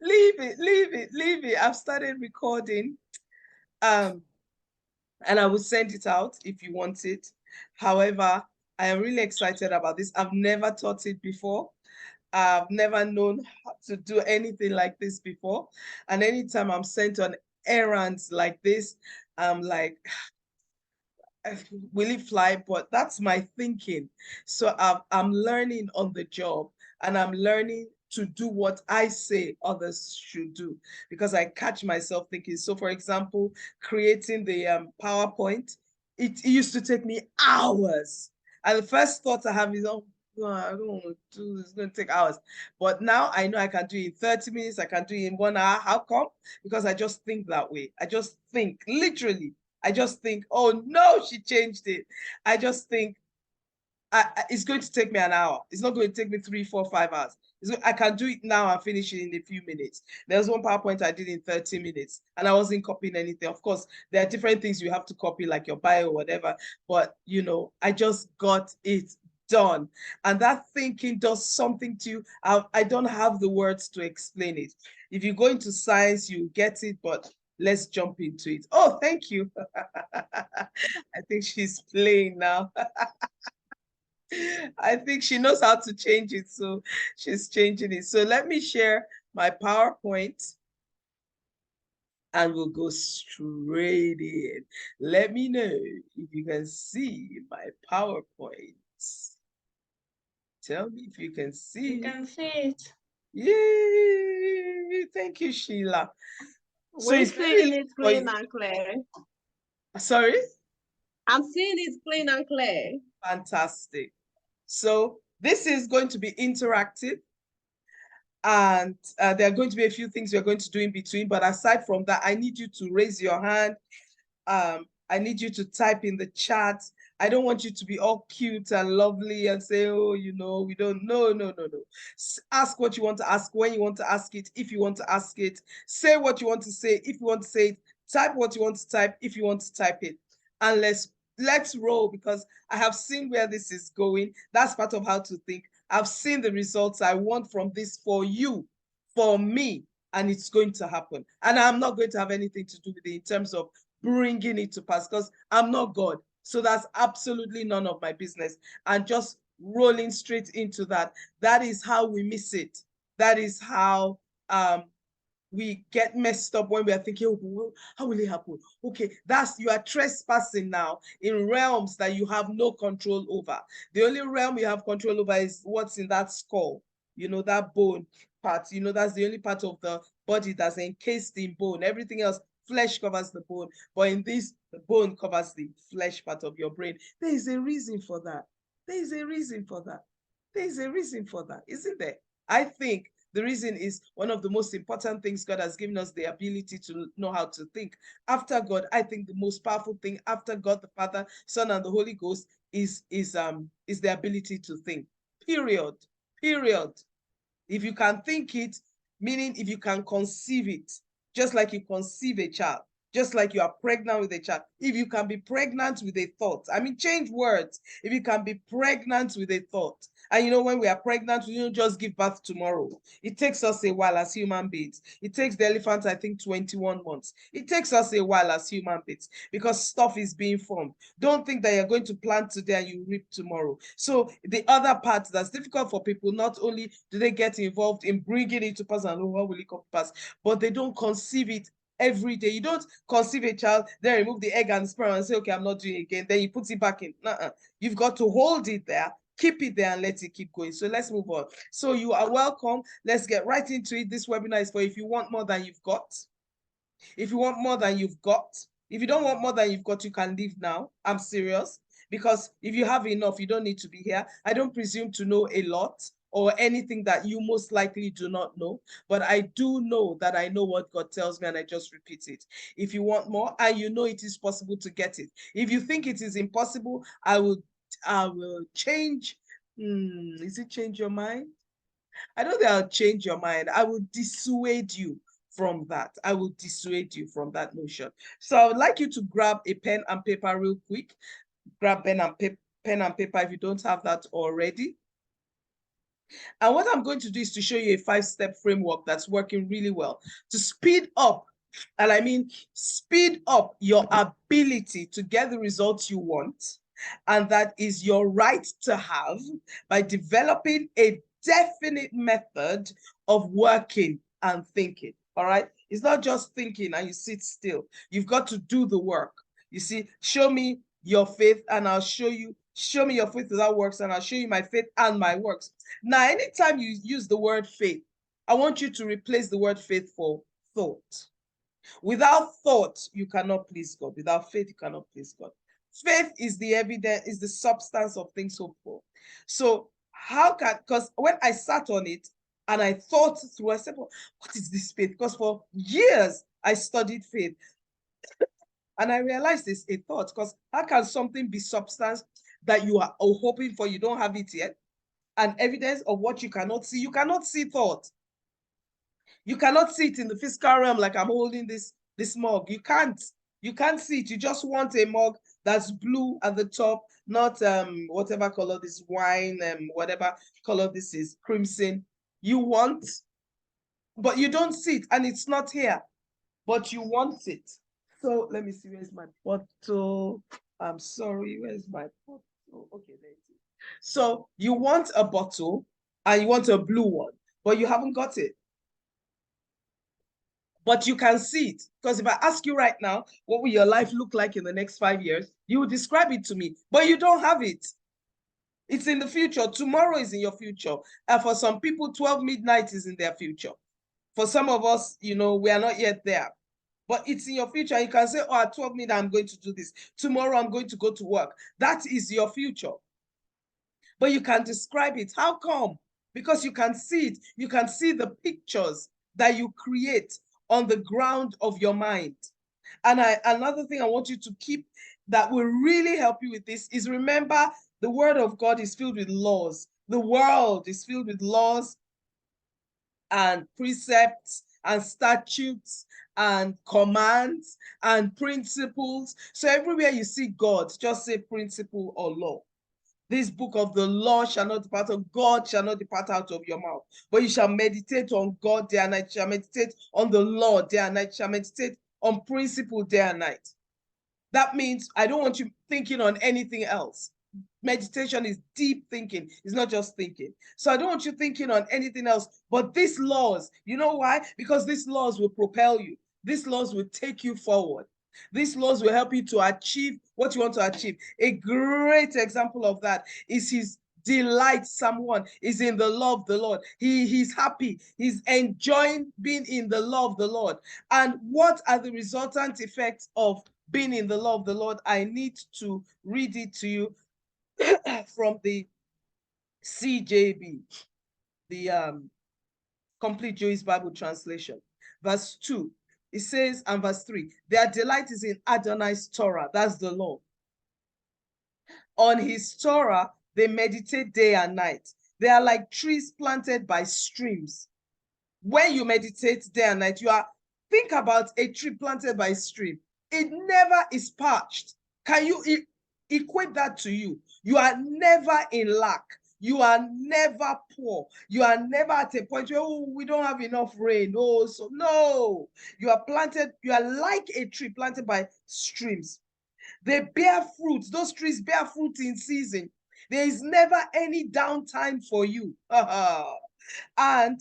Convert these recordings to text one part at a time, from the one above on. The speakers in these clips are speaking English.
Leave it, leave it, leave it. I've started recording. And I will send it out if you want it. However, I am really excited about this. I've never taught it before. I've never known how to do anything like this before. And anytime I'm sent on errands like this, I'm like, will it fly? But that's my thinking. So I'm learning on the job, and I'm learning to do what I say others should do, because I catch myself thinking. So for example, creating the PowerPoint, it used to take me hours. And the first thought I have is, oh, no, I don't want to do this. It's going to take hours. But now I know I can do it in 30 minutes. I can do it in 1 hour. How come? Because I just think that way. I just think, literally. I just think, oh no, she changed it. I just think it's going to take me an hour. It's not going to take me 3, 4, 5 hours. I can do it now and finish it in a few minutes. There was one PowerPoint I did in 30 minutes and I wasn't copying anything. Of course, there are different things you have to copy, like your bio or whatever. But, you know, I just got it done. And that thinking does something to you. I don't have the words to explain it. If you go into science, you get it, but let's jump into it. Oh, thank you. I think she's playing now. I think she knows how to change it, so she's changing it. So let me share my PowerPoint and we'll go straight in. Let me know if you can see my PowerPoint. Tell me if you can see. You can see it. Yay! Thank you, Sheila. So We're it's very seeing late it for clean you. and clear. Sorry? I'm seeing it clean and clear. Fantastic. So this is going to be interactive, and there are going to be a few things we're going to do in between. But aside from that, I need you to raise your hand. I need you to type in the chat. I don't want you to be all cute and lovely and say, oh, you know, we don't know. No, no, no. Ask what you want to ask, when you want to ask it, if you want to ask it. Say what you want to say, if you want to say it. Type what you want to type, if you want to type it. And let's roll, because I have seen where this is going. That's part of how to think. I've seen the results I want from this for you, for me, and it's going to happen. And I'm not going to have anything to do with it in terms of bringing it to pass, because I'm not God. So that's absolutely none of my business. And just rolling straight into that, that is how we miss it. That is how we get messed up when we are thinking, oh, well, how will it happen? Okay, you are trespassing now in realms that you have no control over. The only realm you have control over is what's in that skull, you know, that bone part. You know, that's the only part of the body that's encased in bone. Everything else, flesh covers the bone, but in this, the bone covers the flesh part of your brain. There is a reason for that. There is a reason for that. There is a reason for that, isn't there? I think the reason is one of the most important things. God has given us the ability to know how to think. After God, I think the most powerful thing after God, the Father, Son, and the Holy Ghost is the ability to think. Period. Period. If you can think it, meaning if you can conceive it, just like you conceive a child, just like you are pregnant with a child, if you can be pregnant with a thought, I mean, change words. If you can be pregnant with a thought, and you know, when we are pregnant, we don't just give birth tomorrow. It takes us a while as human beings. It takes the elephant, I think, 21 months. It takes us a while as human beings because stuff is being formed. Don't think that you're going to plant today and you reap tomorrow. So the other part that's difficult for people, not only do they get involved in bringing it to pass and oh, how will it come to pass, but they don't conceive it every day. You don't conceive a child, then remove the egg and sperm and say, okay, I'm not doing it again. Then you put it back in. You've got to hold it there, keep it there, and let it keep going. So let's move on. So you are welcome. Let's get right into it. This webinar is for if you want more than you've got. If you want more than you've got. If you don't want more than you've got, you can leave now. I'm serious. Because if you have enough, you don't need to be here. I don't presume to know a lot or anything that you most likely do not know, but I do know that I know what God tells me and I just repeat it. If you want more and you know it is possible to get it. If you think it is impossible, I will change. Is it change your mind? I don't think I'll change your mind. I will dissuade you from that. I will dissuade you from that notion. So I would like you to grab a pen and paper real quick. Grab pen and paper if you don't have that already. And what I'm going to do is to show you a 5-step framework that's working really well to speed up, and I mean speed up your ability to get the results you want. And that is your right to have by developing a definite method of working and thinking. All right. It's not just thinking and you sit still. You've got to do the work. You see, show me your faith and I'll show you. Show me your faith without works and I'll show you my faith and my works. Now, anytime you use the word faith, I want you to replace the word faith for thought. Without thought, you cannot please God. Without faith, you cannot please God. Faith is the evidence, is the substance of things hoped for. So how can, because when I sat on it and I thought through, I said, well, what is this faith? Because for years I studied faith and I realized it's a thought, because how can something be substance that you are hoping for, you don't have it yet, and evidence of what you cannot see? You cannot see thought. You cannot see it in the physical realm like I'm holding this mug. You can't see it. You just want a mug that's blue at the top, not whatever color this wine, whatever color this is, crimson. You want, but you don't see it, and it's not here, but you want it. So let me see, where's my bottle? I'm sorry, where's my bottle? Okay, there it is. So you want a bottle and you want a blue one, but you haven't got it. But you can see it, because if I ask you right now, what will your life look like in the next 5 years? You will describe it to me, but you don't have it. It's in the future. Tomorrow is in your future. And for some people, 12 midnight is in their future. For some of us, we are not yet there. But it's in your future. You can say, oh, at 12 midnight, I'm going to do this. Tomorrow, I'm going to go to work. That is your future. But you can describe it. How come? Because you can see it. You can see the pictures that you create on the ground of your mind. And another thing I want you to keep that will really help you with this is, remember, the word of God is filled with laws. The world is filled with laws and precepts and statutes and commands and principles. So everywhere you see God, just say principle or law. This book of the law shall not depart, of God shall not depart out of your mouth, but you shall meditate on God day and night, you shall meditate on the law day and night, you shall meditate on principle day and night. That means I don't want you thinking on anything else. Meditation is deep thinking. It's not just thinking. So I don't want you thinking on anything else but these laws. You know why? Because these laws will propel you. These laws will take you forward. These laws will help you to achieve what you want to achieve. A great example of that is his delight. Someone is in the law of the Lord. He's happy. He's enjoying being in the law of the Lord. And what are the resultant effects of being in the law of the Lord? I need to read it to you from the CJB, the Complete Jewish Bible Translation. Verse 2, it says, and verse 3, their delight is in Adonai's Torah, that's the law. On his Torah, they meditate day and night. They are like trees planted by streams. When you meditate day and night, think about a tree planted by a stream. It never is parched. Can you equate that to you? You are never in lack. You are never poor. You are never at a point where, oh, we don't have enough rain. Oh, so no. You are like a tree planted by streams. They bear fruit. Those trees bear fruit in season. There is never any downtime for you. And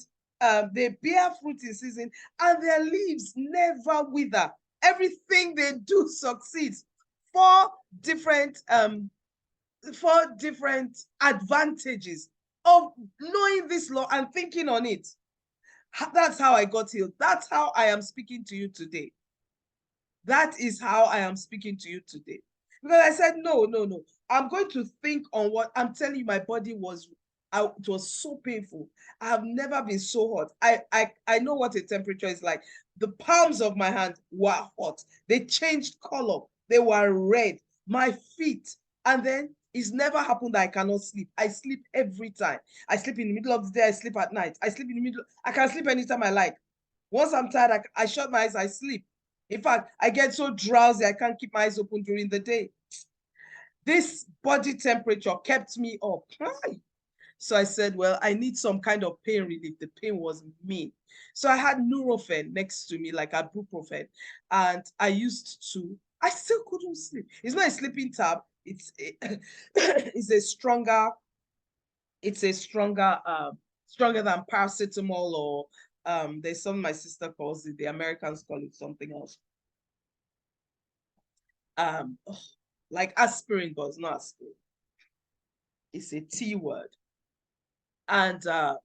they bear fruit in season, and their leaves never wither. Everything they do succeeds. Four different advantages of knowing this law and thinking on it. That's how I got healed. That's how I am speaking to you today. That is how I am speaking to you today. Because I said, no. I'm going to think on what I'm telling you. My body it was so painful. I have never been so hot. I know what a temperature is like. The palms of my hand were hot. They changed color. They were red. My feet. And then it's never happened that I cannot sleep. I sleep every time. I sleep in the middle of the day. I sleep at night. I sleep in the middle. I can sleep anytime I like. Once I'm tired, I shut my eyes, I sleep. In fact, I get so drowsy, I can't keep my eyes open during the day. This body temperature kept me up. So I said, well, I need some kind of pain relief. The pain was mean. So I had Nurofen next to me, like ibuprofen. And I still couldn't sleep. It's not a sleeping tab. It's a stronger, stronger than paracetamol, or there's some my sister calls it, the Americans call it something else. Um, like aspirin, but it's not aspirin. It's a T word. And then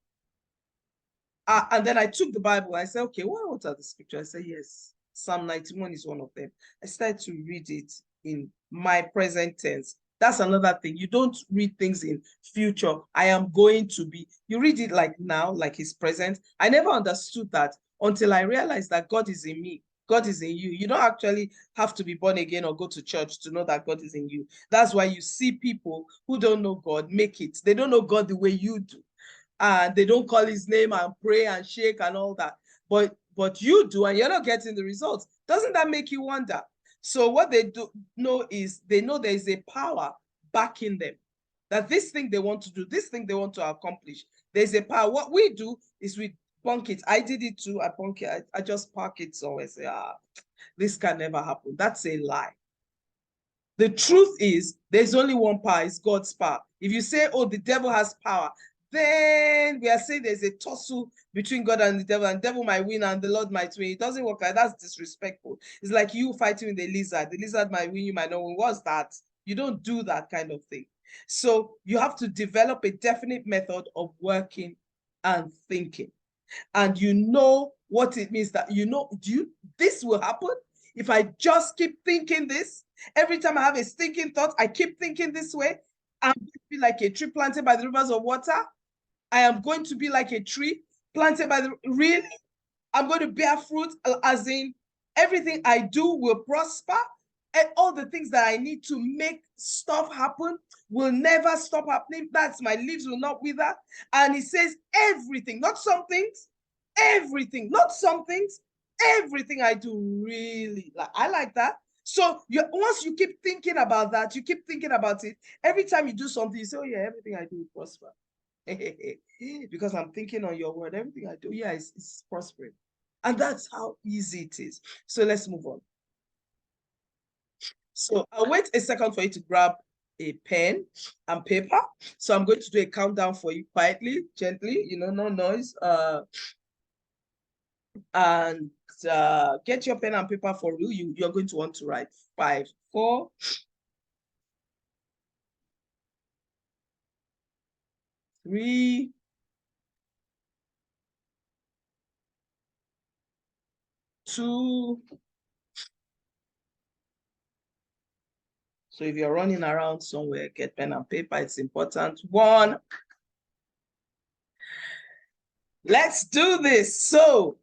I took the Bible. I said, okay, what are the scriptures? I said, yes, Psalm 91 is one of them. I started to read it in my present tense. That's another thing. You don't read things in future. I am going to be. You read it like now, like his present. I never understood that until I realized that God is in me. God is in you. You don't actually have to be born again or go to church to know that God is in you. That's why you see people who don't know God make it. They don't know God the way you do. And they don't call his name and pray and shake and all that. But you do, and you're not getting the results. Doesn't that make you wonder? So what they do know is they know there is a power backing them. That this thing they want to do, this thing they want to accomplish, there's a power. What we do is we bunk it. I did it too. I bunk it. I just park it somewhere. Say, this can never happen. That's a lie. The truth is, there's only one power, it's God's power. If you say, oh, the devil has power, then we are saying there's a tussle between God and the devil might win and the Lord might win. It doesn't work like that. That's disrespectful. It's like you fighting with the lizard. The lizard might win, you might not win. What's that? You don't do that kind of thing. So you have to develop a definite method of working and thinking. And you know what it means that this will happen if I just keep thinking this. Every time I have a stinking thought, I keep thinking this way. I'm going to be like a tree planted by the rivers of water. I am going to be like a tree planted by the, really? I'm going to bear fruit, as in everything I do will prosper. And all the things that I need to make stuff happen will never stop happening. That's my leaves will not wither. And he says everything, not some things, everything, not some things, everything I do really. Like, I like that. So once you keep thinking about that, you keep thinking about it. Every time you do something, you say, oh yeah, everything I do will prosper. Because I'm thinking on your word, everything I do, yeah, it's prospering. And that's how easy it is. So let's move on. So I'll wait a second for you to grab a pen and paper. So I'm going to do a countdown for you quietly, gently, no noise. And get your pen and paper for real. You're going to want to write 5, 4, 3, 2. So if you're running around somewhere, get pen and paper. It's important. 1. Let's do this. So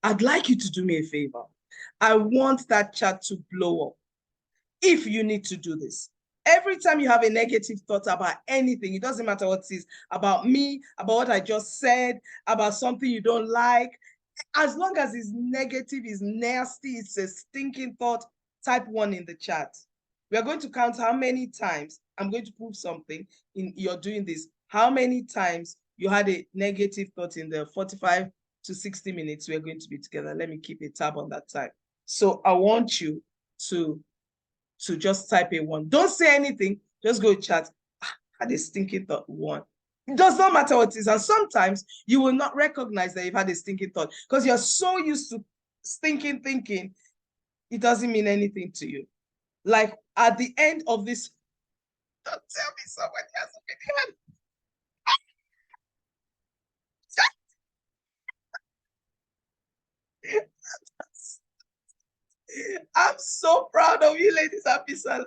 I'd like you to do me a favor. I want that chat to blow up. If you need to do this, every time you have a negative thought about anything, it doesn't matter what it is, about me, about what I just said, about something you don't like, as long as it's negative, it's nasty, it's a stinking thought, type 1 in the chat. We are going to count how many times, I'm going to prove something you're doing this, how many times you had a negative thought in the 45 to 60 minutes we're going to be together. Let me keep a tab on that time. So I want you to just type a 1. Don't say anything, just go chat. I had a stinking thought, 1. It does not matter what it is. And sometimes you will not recognize that you've had a stinking thought because you're so used to stinking thinking, it doesn't mean anything to you. Like at the end of this, don't tell me someone has a I'm so proud of you, ladies. Happy Salah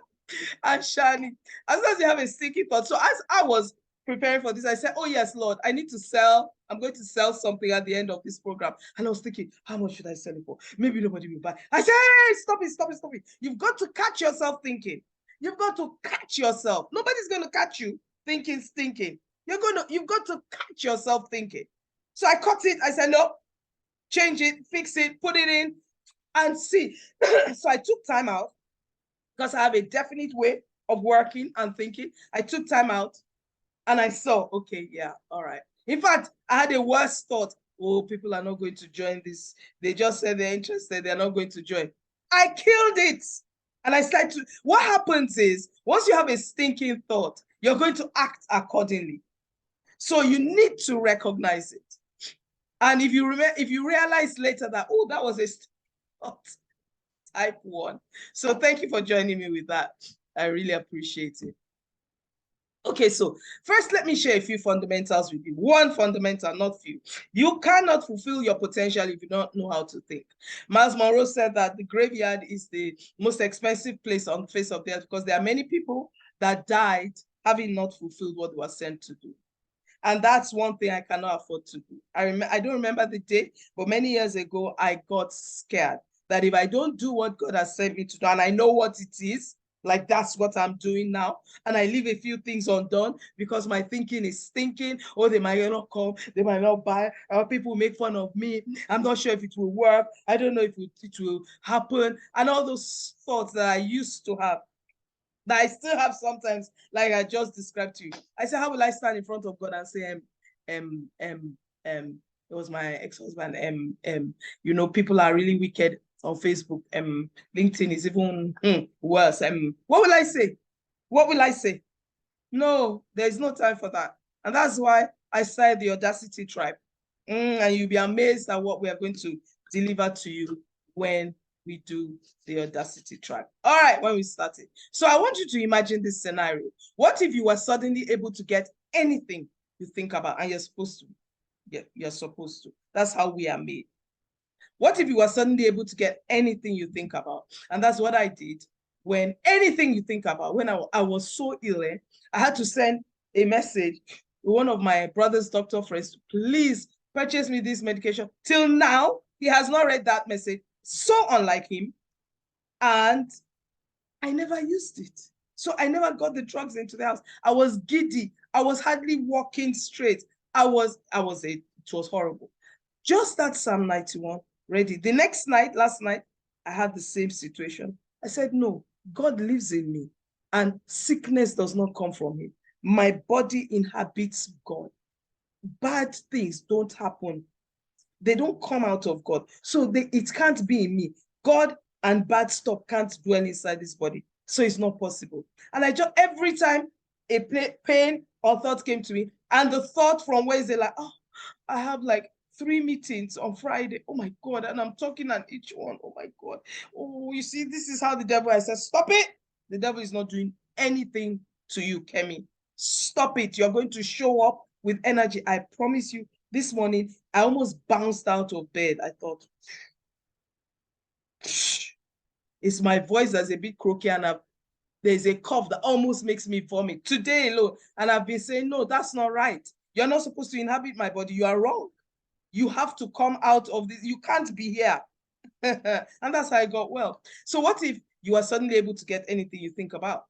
and Shani. As long as you have a sticky thought. So as I was preparing for this, I said, oh yes, Lord, I need to sell. I'm going to sell something at the end of this program. And I was thinking, how much should I sell it for? Maybe nobody will buy. I said, hey, stop it, stop it, stop it. You've got to catch yourself thinking. You've got to catch yourself. Nobody's going to catch you thinking, stinking. You've got to catch yourself thinking. So I caught it. I said, no, change it, fix it, put it in, and see. So I took time out because I have a definite way of working and thinking. I took time out And I saw, okay, yeah, all right. In fact, I had a worse thought. Oh, people are not going to join this. They just said they're interested. They're not going to join. I killed it. And I started to, what happens is, once you have a stinking thought, you're going to act accordingly. So you need to recognize it. And if you remember, if you realize later that, oh, that was a thought, type 1. So thank you for joining me with that. I really appreciate it. Okay, so first, let me share a few fundamentals with you. One fundamental, not few. You cannot fulfill your potential if you don't know how to think. Miles Monroe said that the graveyard is the most expensive place on the face of the earth because there are many people that died having not fulfilled what they were sent to do. And that's one thing I cannot afford to do. I don't remember the day, but many years ago, I got scared that if I don't do what God has sent me to do, and I know what it is, like that's what I'm doing now, and I leave a few things undone because my thinking is stinking, or they might not come, they might not buy, or people make fun of me. I'm not sure if it will work. I don't know if it will happen. And all those thoughts that I used to have, that I still have sometimes, like I just described to you. I said, how will I stand in front of God and say, it was my ex-husband, you know, people are really wicked on Facebook, LinkedIn is even worse. What will I say? What will I say? No, there's no time for that. And that's why I started the Audacity Tribe. And you'll be amazed at what we are going to deliver to you when we do the Audacity Tribe. All right, when we started. So I want you to imagine this scenario. What if you were suddenly able to get anything you think about, and you're supposed to? Yeah, you're supposed to. That's how we are made. What if you were suddenly able to get anything you think about? And that's what I did. When anything you think about, when I was so ill, I had to send a message to one of my brother's doctor friends, please purchase me this medication. Till now, he has not read that message. So unlike him. And I never used it. So I never got the drugs into the house. I was giddy. I was hardly walking straight. It was horrible. Just that Psalm 91 ready. The next night, last night, I had the same situation. I said, no, God lives in me and sickness does not come from him. My body inhabits God. Bad things don't happen. They don't come out of God. So it can't be in me. God and bad stuff can't dwell inside this body. So it's not possible. And I just, every time a pain or thought came to me, and the thought from where is it like, oh, I have like 3 meetings on Friday. Oh my God. And I'm talking on each one. Oh my God. Oh, you see, this is how the devil, I said, stop it. The devil is not doing anything to you, Kemi. Stop it. You're going to show up with energy. I promise you. This morning, I almost bounced out of bed. I thought, it's my voice that's a bit croaky, and there's a cough that almost makes me vomit today alone. And I've been saying, no, that's not right. You're not supposed to inhabit my body. You are wrong. You have to come out of this. You can't be here. And that's how I got well. So what if you are suddenly able to get anything you think about?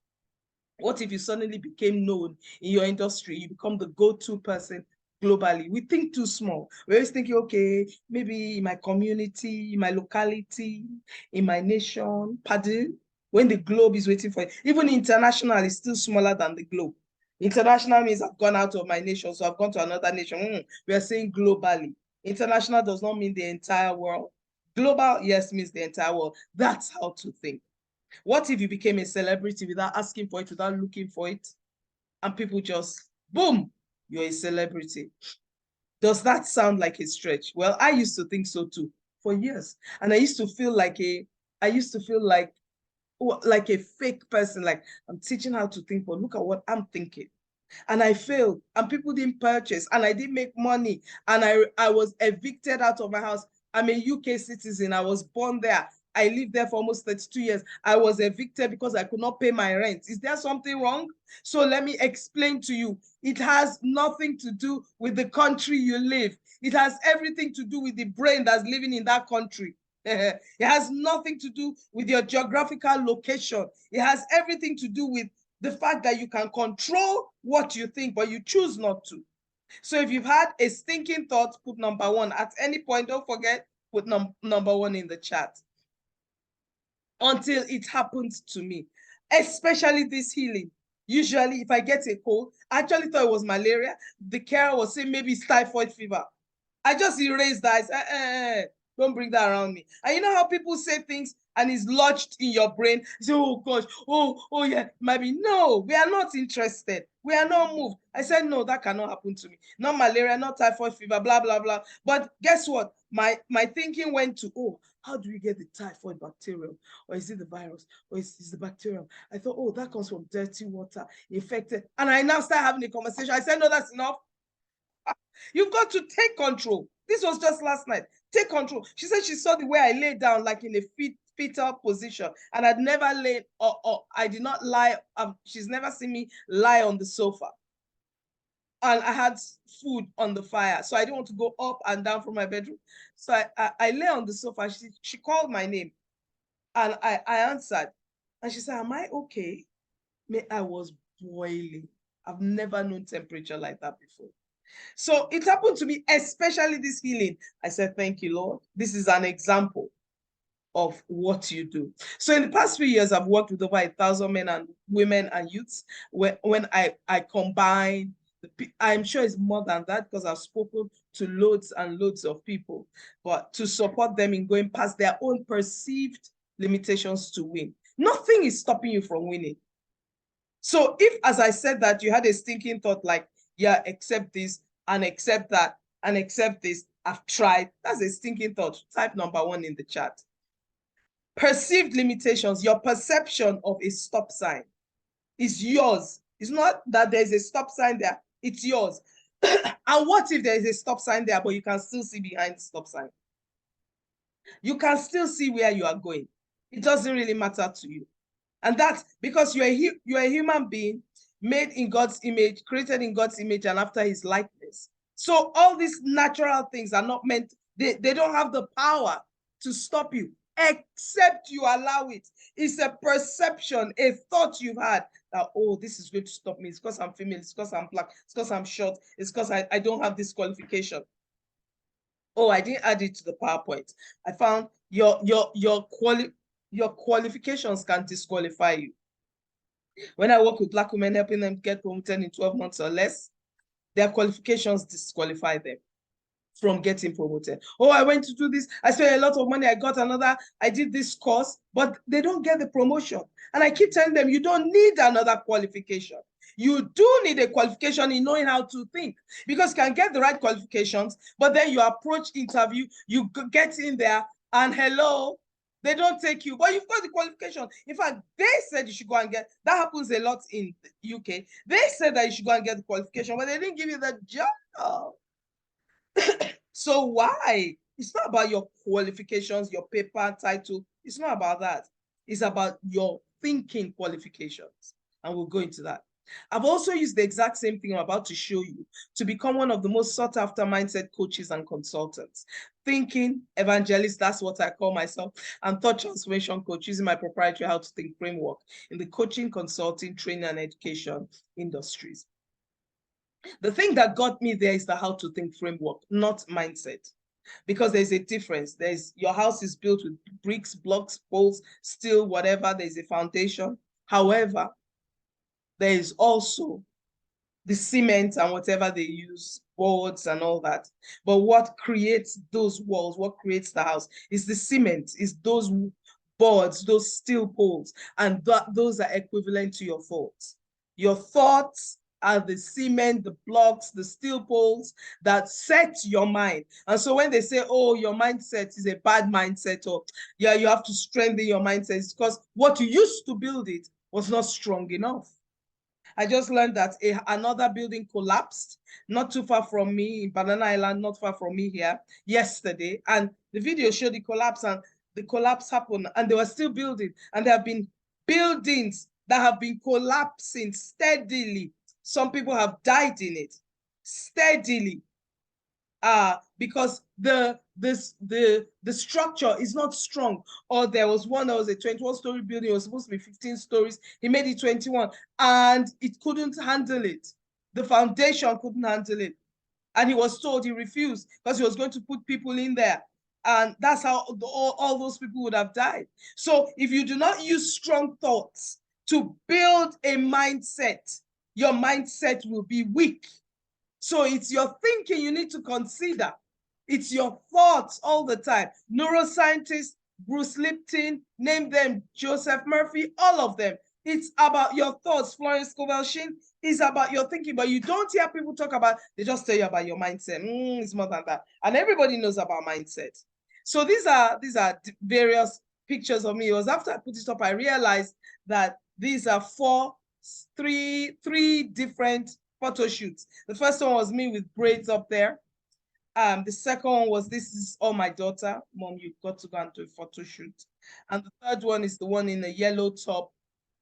What if you suddenly became known in your industry? You become the go-to person globally. We think too small. We're always thinking, okay, maybe in my community, in my locality, in my nation, pardon, when the globe is waiting for it. Even international is still smaller than the globe. International means I've gone out of my nation, so I've gone to another nation. We are saying globally. International does not mean the entire world. Global, yes, means the entire world. That's how to think. What if you became a celebrity without asking for it, without looking for it, and people just, boom, you're a celebrity? Does that sound like a stretch? Well, I used to think so too for years. And I used to feel like a fake person, like I'm teaching how to think, but look at what I'm thinking. And I failed, and people didn't purchase, and I didn't make money, and I was evicted out of my house. I'm a UK citizen. I was born there. I lived there for almost 32 years. I was evicted because I could not pay my rent. Is there something wrong? So let me explain to you. It has nothing to do with the country you live. It has everything to do with the brain that's living in that country. It has nothing to do with your geographical location. It has everything to do with the fact that you can control what you think, but you choose not to. So if you've had a stinking thought, put number 1. At any point, don't forget, put number 1 in the chat. Until it happens to me, especially this healing. Usually, if I get a cold, I actually thought it was malaria. The carer was saying maybe it's typhoid fever. I just erased that. I said, don't bring that around me. And you know how people say things and it's lodged in your brain? You say, oh gosh, oh yeah, maybe. No, we are not interested. We are not moved. I said, no, that cannot happen to me. Not malaria, not typhoid fever, blah, blah, blah. But guess what? My thinking went to, oh, how do we get the typhoid bacterium? Or is it the virus? Or is it the bacterium? I thought, oh, that comes from dirty water, infected. And I now start having a conversation. I said, no, that's enough. You've got to take control. This was just last night. Take control. She said she saw the way I lay down, like in a fetal position, and I'd never laid, or I did not lie. She's never seen me lie on the sofa. And I had food on the fire, so I didn't want to go up and down from my bedroom. So I lay on the sofa. She called my name, and I answered, and she said, "Am I okay?" I was boiling. I've never known temperature like that before. So it happened to me, especially this healing. I said, thank you, Lord. This is an example of what you do. So in the past few years, I've worked with over 1,000 men and women and youths. When I combine, I'm sure it's more than that because I've spoken to loads and loads of people, but to support them in going past their own perceived limitations to win. Nothing is stopping you from winning. So if, as I said, that you had a stinking thought like, yeah, accept this and accept that and accept this, I've tried, that's a stinking thought. Type number 1 in the chat. Perceived limitations, your perception of a stop sign is yours. It's not that there's a stop sign there, it's yours. And what if there is a stop sign there, but you can still see behind the stop sign? You can still see where you are going. It doesn't really matter to you. And that's because you're a human being made in God's image, created in God's image and after his likeness. So all these natural things are not meant, they don't have the power to stop you, except you allow it. It's a perception, a thought you've had that, oh, this is going to stop me. It's because I'm female, it's because I'm black, it's because I'm short, it's because I don't have this qualification. Oh, I didn't add it to the PowerPoint. I found your qualifications can disqualify you. When I work with Black women, helping them get promoted in 12 months or less, their qualifications disqualify them from getting promoted. Oh, I went to do this. I spent a lot of money. I did this course, but they don't get the promotion. And I keep telling them, you don't need another qualification. You do need a qualification in knowing how to think, because you can get the right qualifications, but then you approach interview, you get in there, and hello, they don't take you, but you've got the qualification. In fact, they said you should go and get, that happens a lot in the UK. They said that you should go and get the qualification, but they didn't give you the job. So why? It's not about your qualifications, your paper, title. It's not about that. It's about your thinking qualifications. And we'll go into that. I've also used the exact same thing I'm about to show you to become one of the most sought after mindset coaches and consultants. Thinking evangelist, that's what I call myself, and thought transformation coach using my proprietary How to Think framework in the coaching, consulting, training, and education industries. The thing that got me there is the How to Think framework, not mindset. Because there's a difference. Your house is built with bricks, blocks, poles, steel, whatever. There's a foundation. However, there is also the cement and whatever they use, boards and all that. But what creates those walls, what creates the house is the cement, is those boards, those steel poles, and those are equivalent to your thoughts. Your thoughts are the cement, the blocks, the steel poles that set your mind. And so when they say, oh, your mindset is a bad mindset, or yeah, you have to strengthen your mindset, it's because what you used to build it was not strong enough. I just learned that another building collapsed not too far from me in Banana Island, not far from me here, yesterday. And the video showed the collapse, and the collapse happened, and they were still building. And there have been buildings that have been collapsing steadily. Some people have died in it steadily because the structure is not strong. Or there was one that was a 21-story building. It was supposed to be 15 stories. He made it 21, and it couldn't handle it. The foundation couldn't handle it. And he was told, he refused because he was going to put people in there. And that's how all those people would have died. So if you do not use strong thoughts, to build a mindset. Your mindset will be weak. So it's your thinking you need to consider. It's your thoughts all the time. Neuroscientists, Bruce Lipton, name them, Joseph Murphy, all of them. It's about your thoughts. Florence Scovel-Shinn is about your thinking, but you don't hear people talk about, they just tell you about your mindset. It's more than that. And everybody knows about mindset. So these are various pictures of me. It was after I put it up, I realized that these are three different photo shoots. The first one was me with braids up there. The second one was, this is all my daughter. Mom, you've got to go and do a photo shoot. And the third one is the one in the yellow top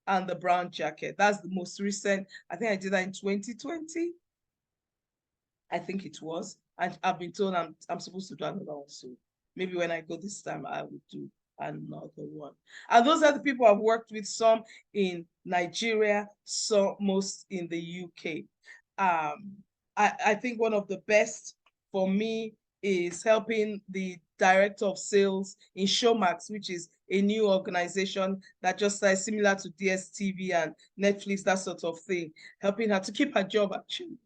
and the brown jacket. That's the most recent. I think I did that in 2020. I think it was. And I've been told I'm supposed to do another one soon. Maybe when I go this time, I will do another one. And those are the people I've worked with, some in Nigeria, some most in the UK. I think one of the best for me is helping the director of sales in Showmax, which is a new organization that just started, similar to DSTV and Netflix, that sort of thing, helping her to keep her job, actually,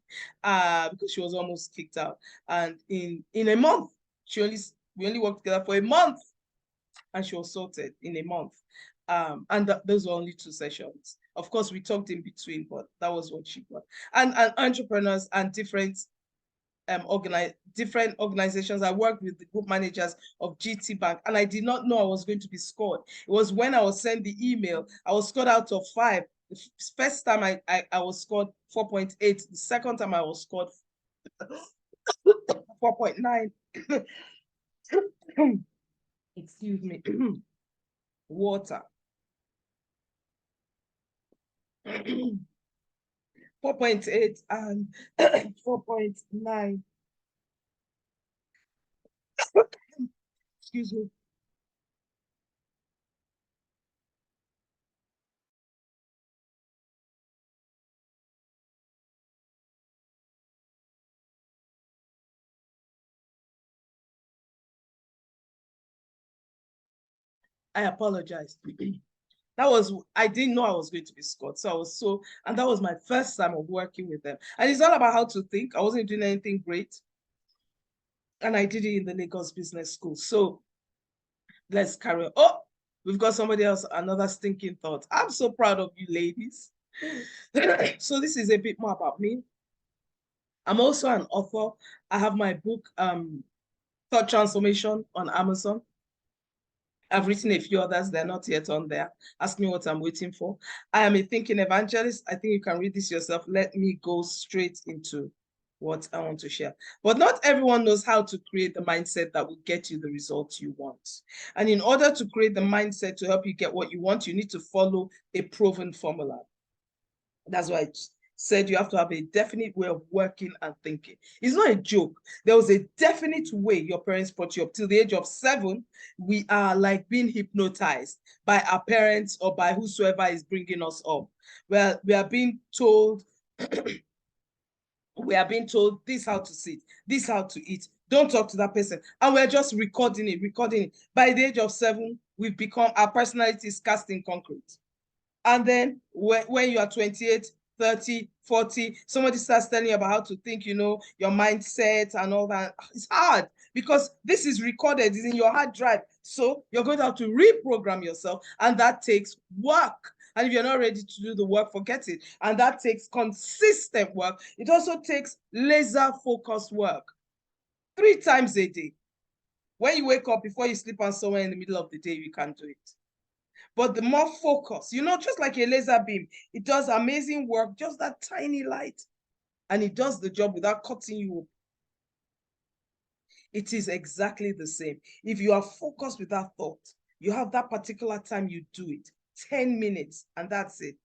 because she was almost kicked out. And in a month, we only worked together for a month, and she was sorted in a month. And those were only 2 sessions. Of course, we talked in between, but that was what she got. And entrepreneurs and different organizations. I worked with the group managers of GT Bank, and I did not know I was going to be scored. It was when I was sent the email, I was scored out of 5. The first time I was scored 4.8. The second time I was scored 4.9. Excuse me. Water. 4.8 and 4.9. Excuse me. I apologize. I didn't know I was going to be scored. So and that was my first time of working with them. And it's all about how to think. I wasn't doing anything great. And I did it in the Lagos Business School. So let's carry on. Oh, we've got somebody else, another stinking thought. I'm so proud of you, ladies. So this is a bit more about me. I'm also an author. I have my book, Thought Transformation, on Amazon. I've written a few others. They're not yet on there. Ask me what I'm waiting for. I am a thinking evangelist. I think you can read this yourself. Let me go straight into what I want to share. But not everyone knows how to create the mindset that will get you the results you want. And in order to create the mindset to help you get what you want, you need to follow a proven formula. That's why I said you have to have a definite way of working and thinking. It's not a joke. There was a definite way your parents brought you up. Till the age of 7, we are like being hypnotized by our parents or by whosoever is bringing us up. Well, we are being told, this how to sit, this how to eat. Don't talk to that person. And we're just recording it. By the age of 7, we've become, our personality is cast in concrete. And then when you are 28, 30, 40, somebody starts telling you about how to think, your mindset and all that. It's hard because this is recorded, it's in your hard drive. So you're going to have to reprogram yourself, and that takes work. And if you're not ready to do the work, forget it. And that takes consistent work. It also takes laser focused work 3 times a day. When you wake up, before you sleep, and somewhere in the middle of the day, you can do it. But the more focus, just like a laser beam, it does amazing work, just that tiny light, and it does the job without cutting you up. It is exactly the same. If you are focused with that thought, you have that particular time you do it, 10 minutes, and that's it.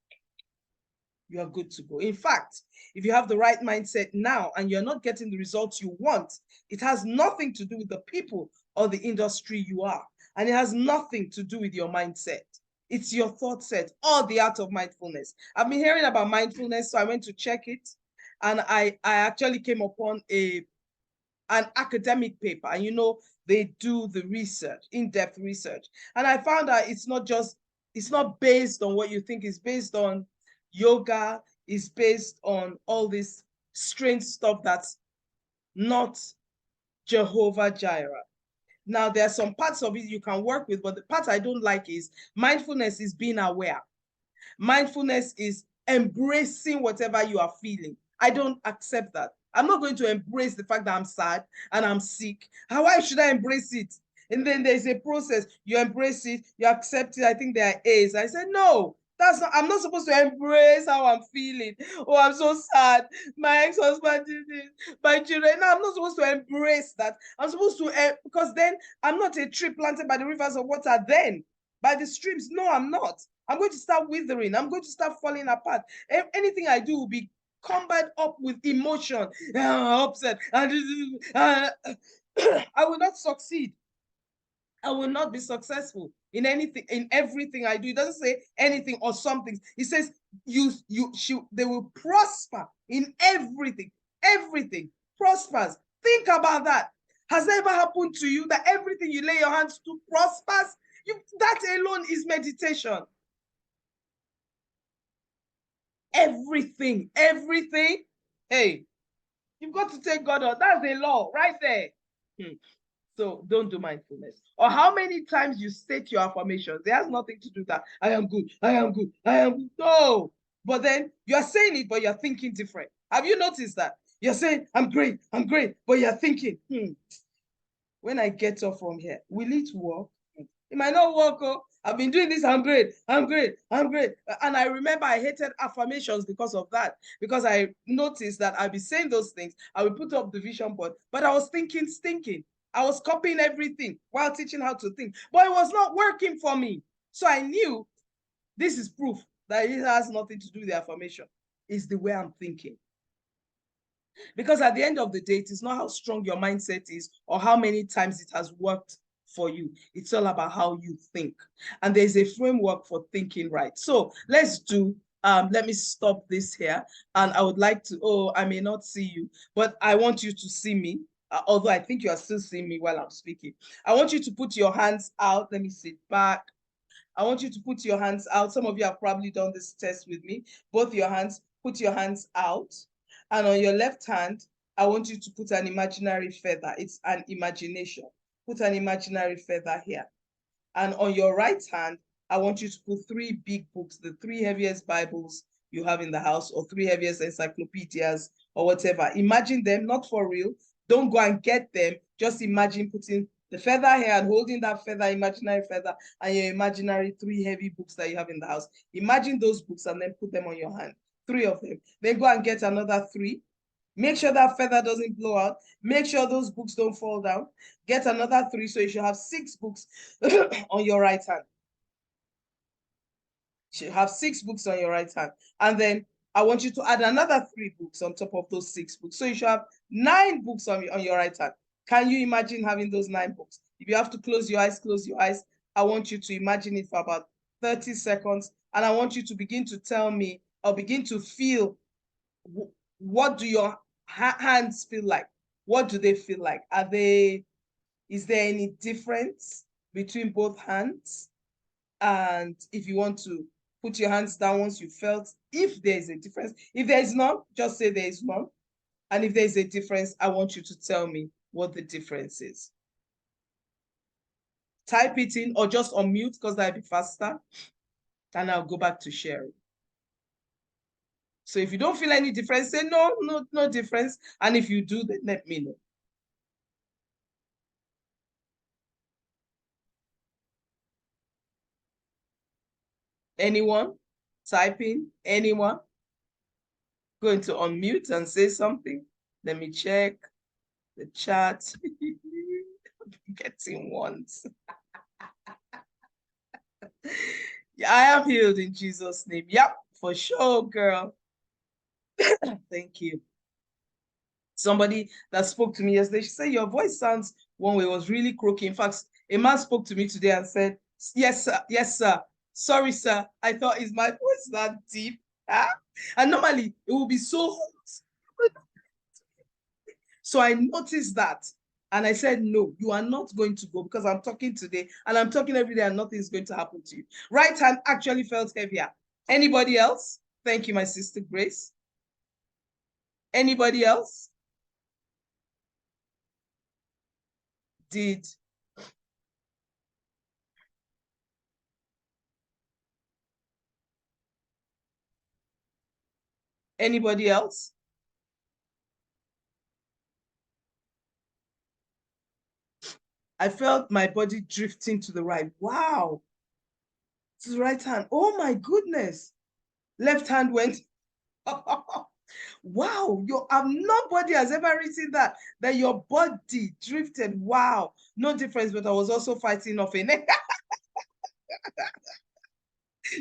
You are good to go. In fact, if you have the right mindset now and you're not getting the results you want, it has nothing to do with the people or the industry you are. And it has nothing to do with your mindset. It's your thought set, or the art of mindfulness. I've been hearing about mindfulness, so I went to check it. And I actually came upon an academic paper. And they do the research, in-depth research. And I found out it's not just It's not based on what you think. It's based on yoga. It's based on all this strange stuff that's not Jehovah Jireh. Now, there are some parts of it you can work with, but the part I don't like is mindfulness is being aware. Mindfulness is embracing whatever you are feeling. I don't accept that. I'm not going to embrace the fact that I'm sad and I'm sick. Why should I embrace it? And then there's a process. You embrace it, you accept it. I think there are A's. I said, no, that's not, I'm not supposed to embrace how I'm feeling. Oh, I'm so sad. My ex-husband did this. My children. No, I'm not supposed to embrace that. I'm supposed to, because then I'm not a tree planted by the rivers of water then. By the streams. No, I'm not. I'm going to start withering. I'm going to start falling apart. Anything I do will be combat up with emotion, upset, and I will not succeed. I will not be successful in anything, in everything I do. It doesn't say anything or something. It says they will prosper in everything. Everything prospers. Think about that. Has that ever happened to you that everything you lay your hands to prospers? That alone is meditation. Everything. Hey, you've got to take God on. That's the law right there. So don't do mindfulness. Or how many times you state your affirmations. It has nothing to do with that. I am good. I am good. I am good. No. But then you're saying it, but you're thinking different. Have you noticed that? You're saying, I'm great, but you're thinking, when I get off from here, will it work? It might not work. Oh, I've been doing this. I'm great. And I remember I hated affirmations because of that. Because I noticed that I'll be saying those things. I will put up the vision board, but I was thinking, stinking. I was copying everything while teaching how to think, but it was not working for me. So I knew this is proof that it has nothing to do with the affirmation. It's the way I'm thinking. Because at the end of the day, it is not how strong your mindset is or how many times it has worked for you. It's all about how you think. And there's a framework for thinking right. So let's do, let me stop this here. And I would like to, I may not see you, but I want you to see me. Although I think you are still seeing me while I'm speaking. I want you to put your hands out. Let me sit back. I want you to put your hands out. Some of you have probably done this test with me. Both your hands, put your hands out. And on your left hand, I want you to put an imaginary feather. It's an imagination. Put an imaginary feather here. And on your right hand, I want you to put 3 big books, the 3 heaviest Bibles you have in the house, or 3 heaviest encyclopedias, or whatever. Imagine them, not for real. Don't go and get them. Just imagine putting the feather here and holding that feather, imaginary feather, and your imaginary 3 heavy books that you have in the house. Imagine those books and then put them on your hand, 3 of them. Then go and get another 3. Make sure that feather doesn't blow out. Make sure those books don't fall down. Get another 3, so you should have 6 books on your right hand. You should have 6 books on your right hand. And then I want you to add another 3 books on top of those 6 books. So you should have 9 books on your right hand. Can you imagine having those 9 books? If you have to close your eyes, close your eyes. I want you to imagine it for about 30 seconds. And I want you to begin to tell me or begin to feel, what do your hands feel like? What do they feel like? Is there any difference between both hands? And if you want to put your hands down once you felt, if there is a difference. If there is none, just say there is none. And if there is a difference, I want you to tell me what the difference is. Type it in or just unmute because that'll be faster. And I'll go back to sharing. So if you don't feel any difference, say no difference. And if you do, then let me know. Anyone? Typing? Anyone? Going to unmute and say something. Let me check the chat. I'm getting ones. Yeah, I am healed in Jesus' name. Yep, for sure, girl. Thank you. Somebody that spoke to me yesterday, she said, your voice sounds one way, it was really croaky. In fact, a man spoke to me today and said, yes, sir. Sorry, sir. I thought, is my voice that deep? Huh? And normally it will be so hot. So I noticed that. And I said, no, you are not going to go because I'm talking today and I'm talking every day and nothing is going to happen to you. Right hand actually felt heavier. Anybody else? Thank you, my sister Grace. Anybody else? Did anybody else? I felt my body drifting to the right. Wow. To the right hand. Oh my goodness. Left hand went. Wow. Nobody has ever written that your body drifted. Wow. No difference, but I was also fighting off a neck.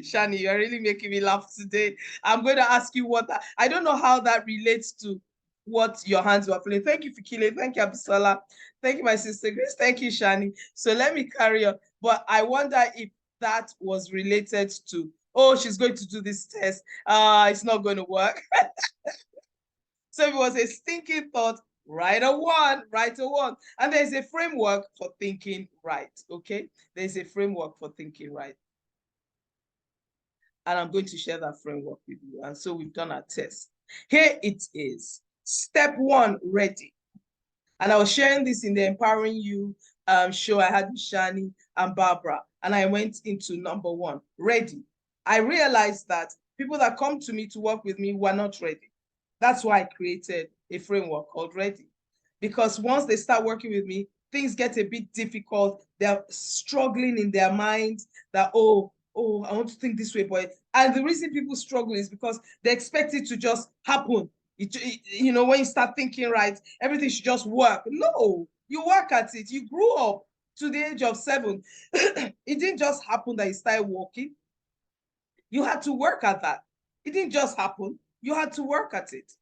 Shani, you're really making me laugh today. I'm going to ask you I don't know how that relates to what your hands were feeling. Thank you, Fikile. Thank you, Abisola. Thank you, my sister Grace. Thank you, Shani. So let me carry on. But I wonder if that was related to, oh, she's going to do this test. It's not going to work. So if it was a stinking thought, write a one, write a one. And there's a framework for thinking right, okay? There's a framework for thinking right. And I'm going to share that framework with you. And so we've done our test. Here it is. Step one, ready. And I was sharing this in the Empowering You show I had with Shani and Barbara. And I went into number one, ready. I realized that people that come to me to work with me were not ready. That's why I created a framework called Ready. Because once they start working with me, things get a bit difficult. They're struggling in their minds that, oh, I want to think this way, boy. And the reason people struggle is because they expect it to just happen. When you start thinking right, everything should just work. No, you work at it. You grew up to the age of 7. It didn't just happen that you started walking. You had to work at that. It didn't just happen. You had to work at it.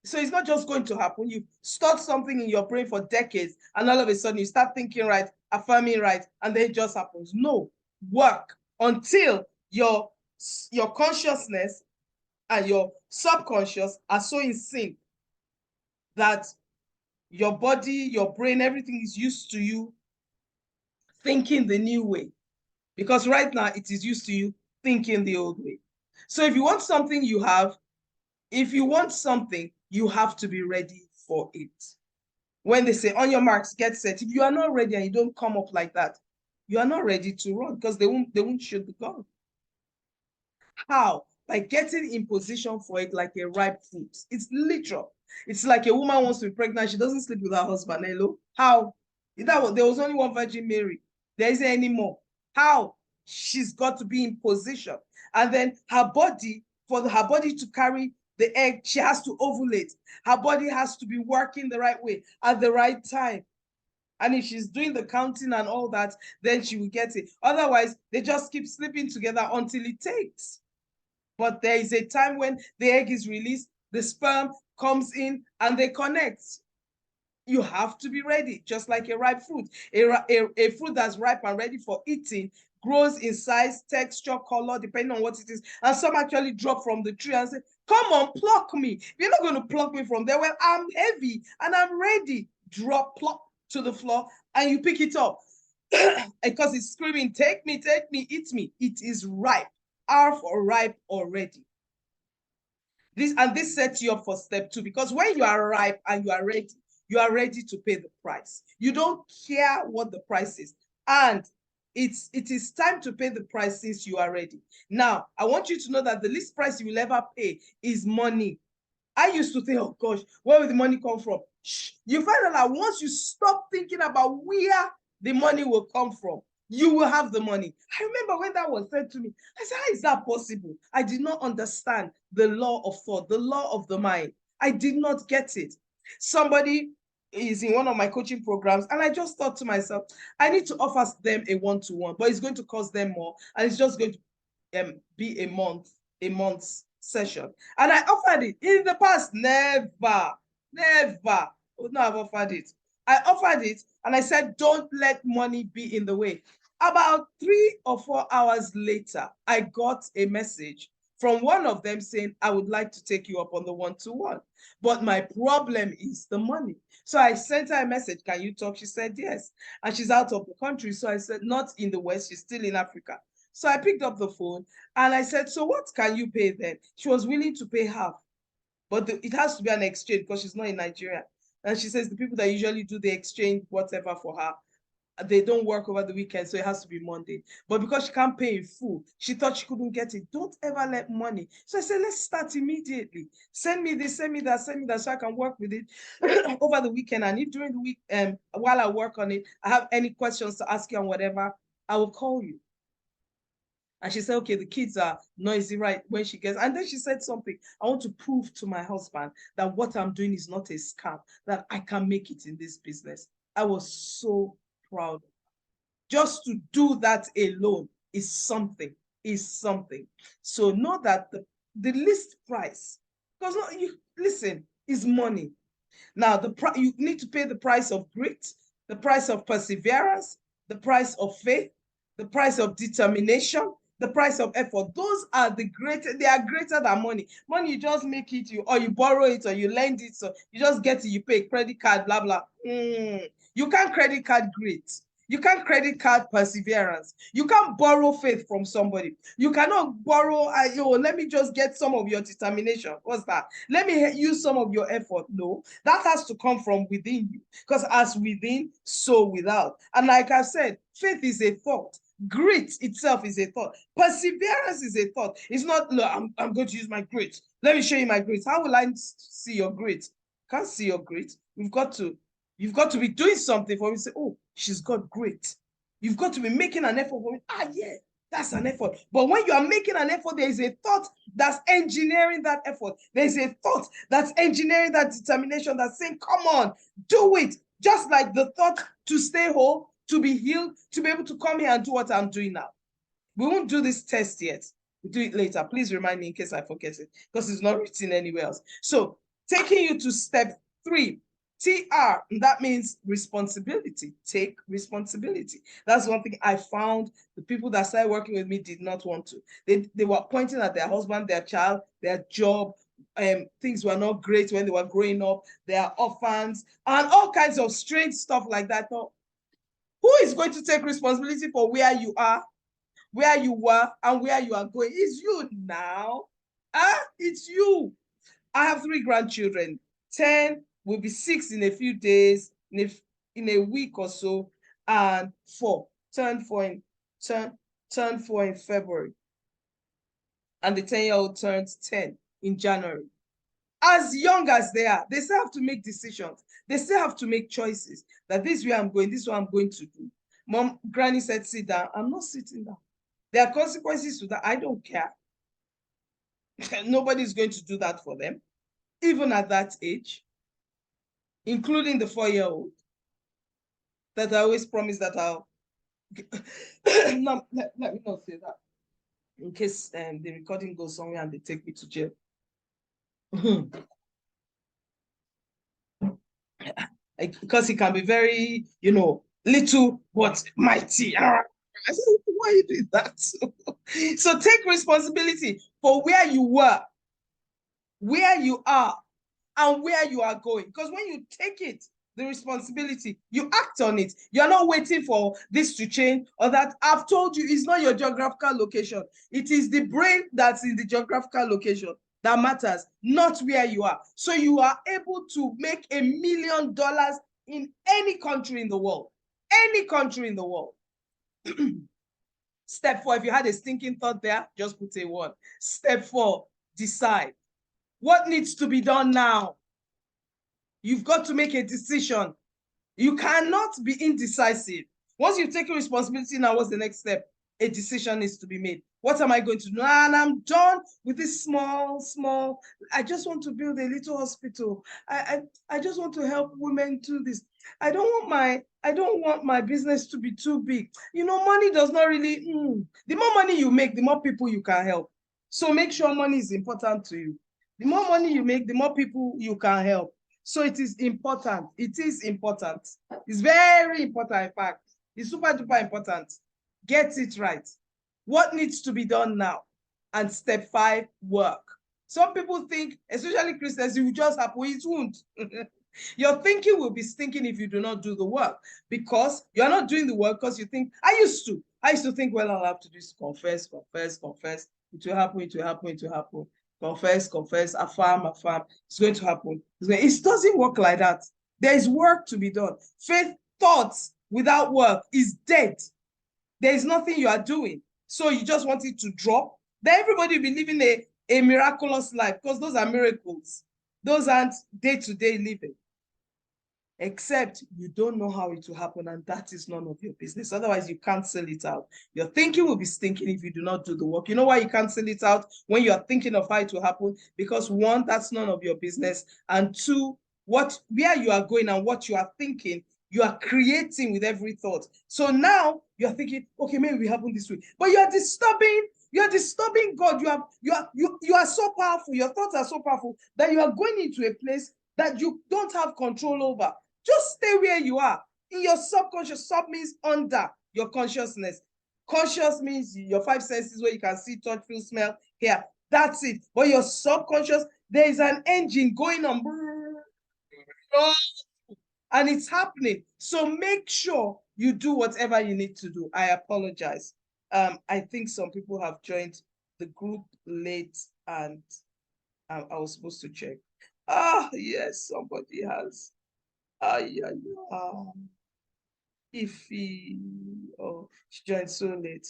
So it's not just going to happen. You've stored something in your brain for decades, and all of a sudden you start thinking right, affirming right, and then it just happens. No, work until your consciousness and your subconscious are so in sync that your body, your brain, everything is used to you thinking the new way. Because right now it is used to you thinking the old way. So if you want something, if you want something, you have to be ready for it. When they say on your marks, get set, if you are not ready and you don't come up like that, you are not ready to run because they won't shoot the gun. How? By getting in position for it like a ripe fruit. It's literal. It's like a woman wants to be pregnant. She doesn't sleep with her husband. Hello? How? There was only one Virgin Mary. There isn't any more. How? She's got to be in position. And then for her body to carry the egg, she has to ovulate. Her body has to be working the right way at the right time. And if she's doing the counting and all that, then she will get it. Otherwise, they just keep sleeping together until it takes. But there is a time when the egg is released, the sperm comes in, and they connect. You have to be ready, just like a ripe fruit. A fruit that's ripe and ready for eating grows in size, texture, color, depending on what it is. And some actually drop from the tree and say, come on, pluck me. You're not going to pluck me from there. Well, I'm heavy and I'm ready. Drop, plop to the floor, and you pick it up. Because it's screaming, take me, eat me. It is ripe. R for ripe already. This sets you up for step 2, because when you are ripe and you are ready to pay the price. You don't care what the price is. And it is time to pay the price since you are ready. Now, I want you to know that the least price you will ever pay is money. I used to think, oh gosh, where will the money come from? Shh. You find out that once you stop thinking about where the money will come from, you will have the money. I remember when that was said to me, I said, how is that possible? I did not understand the law of thought, the law of the mind. I did not get it. Somebody is in one of my coaching programs, and I just thought to myself, I need to offer them a one-to-one, but it's going to cost them more, and it's just going to be a month's session. And I offered it. In the past, never would not have offered it. I offered it, and I said, don't let money be in the way. About 3 or 4 hours later, I got a message from one of them saying, I would like to take you up on the one-to-one. But my problem is the money. So I sent her a message, can you talk? She said, yes. And she's out of the country. So I said, not in the West, she's still in Africa. So I picked up the phone and I said, so what can you pay then? She was willing to pay half, but it has to be an exchange because she's not in Nigeria. And she says the people that usually do the exchange, whatever for her, they don't work over the weekend, so it has to be Monday. But because she can't pay in full, she thought she couldn't get it. Don't ever let money. So I said, let's start immediately. Send me this, send me that, so I can work with it over the weekend. And if during the week, while I work on it, I have any questions to ask you on whatever, I will call you. And she said, okay, the kids are noisy, right? When she gets, and then she said something, I want to prove to my husband that what I'm doing is not a scam, that I can make it in this business. I was so proud. Just to do that alone is something, So know that the list price, because listen, is money. Now, you need to pay the price of grit, the price of perseverance, the price of faith, the price of determination, the price of effort. Those are they are greater than money. Money, you just make it, or you borrow it, or you lend it, so you just get it, you pay credit card, blah, blah. You can't credit card grit. You can't credit card perseverance. You can't borrow faith from somebody. You cannot borrow, let me just get some of your determination. What's that? Let me use some of your effort. No, that has to come from within you, because as within, so without. And like I said, faith is a thought. Grit itself is a thought. Perseverance is a thought. It's not, look, I'm going to use my grit. Let me show you my grit. How will I see your grit? Can't see your grit. You've got to be doing something for me to say, oh, she's got grit. You've got to be making an effort for me. Yeah, that's an effort. But when you are making an effort, there is a thought that's engineering that effort. There's a thought that's engineering that determination, that's saying, come on, do it. Just like the thought to stay whole, to be healed, to be able to come here and do what I'm doing now. We won't do this test yet. We'll do it later. Please remind me in case I forget it, because it's not written anywhere else. So taking you to step 3, TR, that means responsibility. Take responsibility. That's one thing I found the people that started working with me did not want to. They were pointing at their husband, their child, their job. Things were not great when they were growing up. They are orphans and all kinds of strange stuff like that. No. Who is going to take responsibility for where you are, where you were, and where you are going? It's you now. It's you. I have 3 grandchildren. 10 will be 6 in a few days, in a week or so, and 4 turn 4 in February, and the 10-year-old turns 10 in January. As young as they are, they still have to make decisions. They still have to make choices, that this is where I'm going, this is what I'm going to do. Mom, Granny said, sit down. I'm not sitting down. There are consequences to that. I don't care. Nobody's going to do that for them, even at that age, including the 4-year-old that I always promise that I'll no, let me not say that in case the recording goes somewhere and they take me to jail. Because it can be very, little but mighty. I said, why are you doing that? So take responsibility for where you were, where you are, and where you are going. Because when you take it, the responsibility, you act on it. You're not waiting for this to change or that. I've told you, it's not your geographical location. It is the brain that's in the geographical location that matters, not where you are. So you are able to make $1 million in any country in the world. Any country in the world. Step 4, if you had a stinking thought there, just put a 1. Step 4, decide. What needs to be done now? You've got to make a decision. You cannot be indecisive. Once you've taken responsibility, now what's the next step? A decision needs to be made. What am I going to do? And I'm done with this small. I just want to build a little hospital. I just want to help women do this. I don't want my business to be too big. Money does not really, the more money you make, the more people you can help. So make sure money is important to you. The more money you make, the more people you can help. So it is important. It is important. It's very important, in fact. It's super duper important. Get it right. What needs to be done now? And step 5, work. Some people think, especially Christians, you just happen, it won't. Your thinking will be stinking if you do not do the work, because you're not doing the work because you think, I used to think, well, I'll have to do is confess, confess, confess. It will happen, it will happen, it will happen. Confess, confess, affirm, affirm. It's going to happen. It doesn't work like that. There is work to be done. Faith thoughts without work is dead. There is nothing you are doing. So you just want it to drop. Then everybody will be living a miraculous life, because those are miracles. Those aren't day-to-day living. Except you don't know how it will happen, and that is none of your business. Otherwise, you cancel it out. Your thinking will be stinking if you do not do the work. You know why you cancel it out when you are thinking of how it will happen? Because one, that's none of your business. And two, where you are going and what you are thinking, you are creating with every thought. So now you're thinking, okay, maybe it will happen this way. But you're disturbing God. You are so powerful. Your thoughts are so powerful that you are going into a place that you don't have control over. Just stay where you are. In your subconscious, sub means under your consciousness. Conscious means your five senses, where you can see, touch, feel, smell, hear. That's it. But your subconscious, there is an engine going on. And it's happening. So make sure you do whatever you need to do. I apologize. I think some people have joined the group late, and I was supposed to check. Ah, yes, somebody has. Yeah. Ify, oh, she joined so late.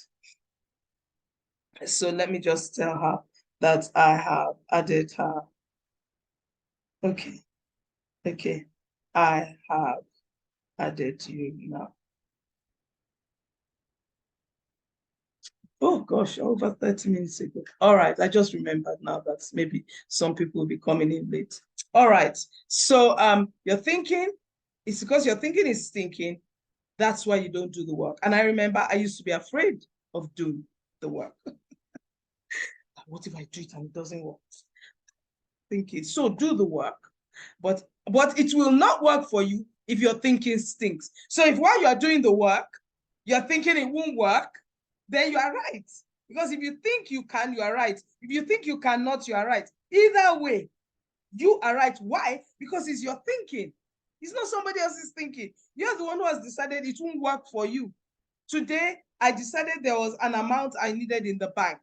So let me just tell her that I have added her. Okay, I have added you now. Oh gosh, over 30 minutes ago. All right, I just remembered now that maybe some people will be coming in late. All right, so your thinking, it's because your thinking is thinking. That's why you don't do the work. And I remember I used to be afraid of doing the work. What if I do it and it doesn't work? Thinking. So do the work. But it will not work for you if your thinking stinks. So if while you are doing the work, you're thinking it won't work, then you are right. Because if you think you can, you are right. If you think you cannot, you are right. Either way, you are right. Why? Because it's your thinking. It's not somebody else's thinking. You're the one who has decided it won't work for you. Today, I decided there was an amount I needed in the bank,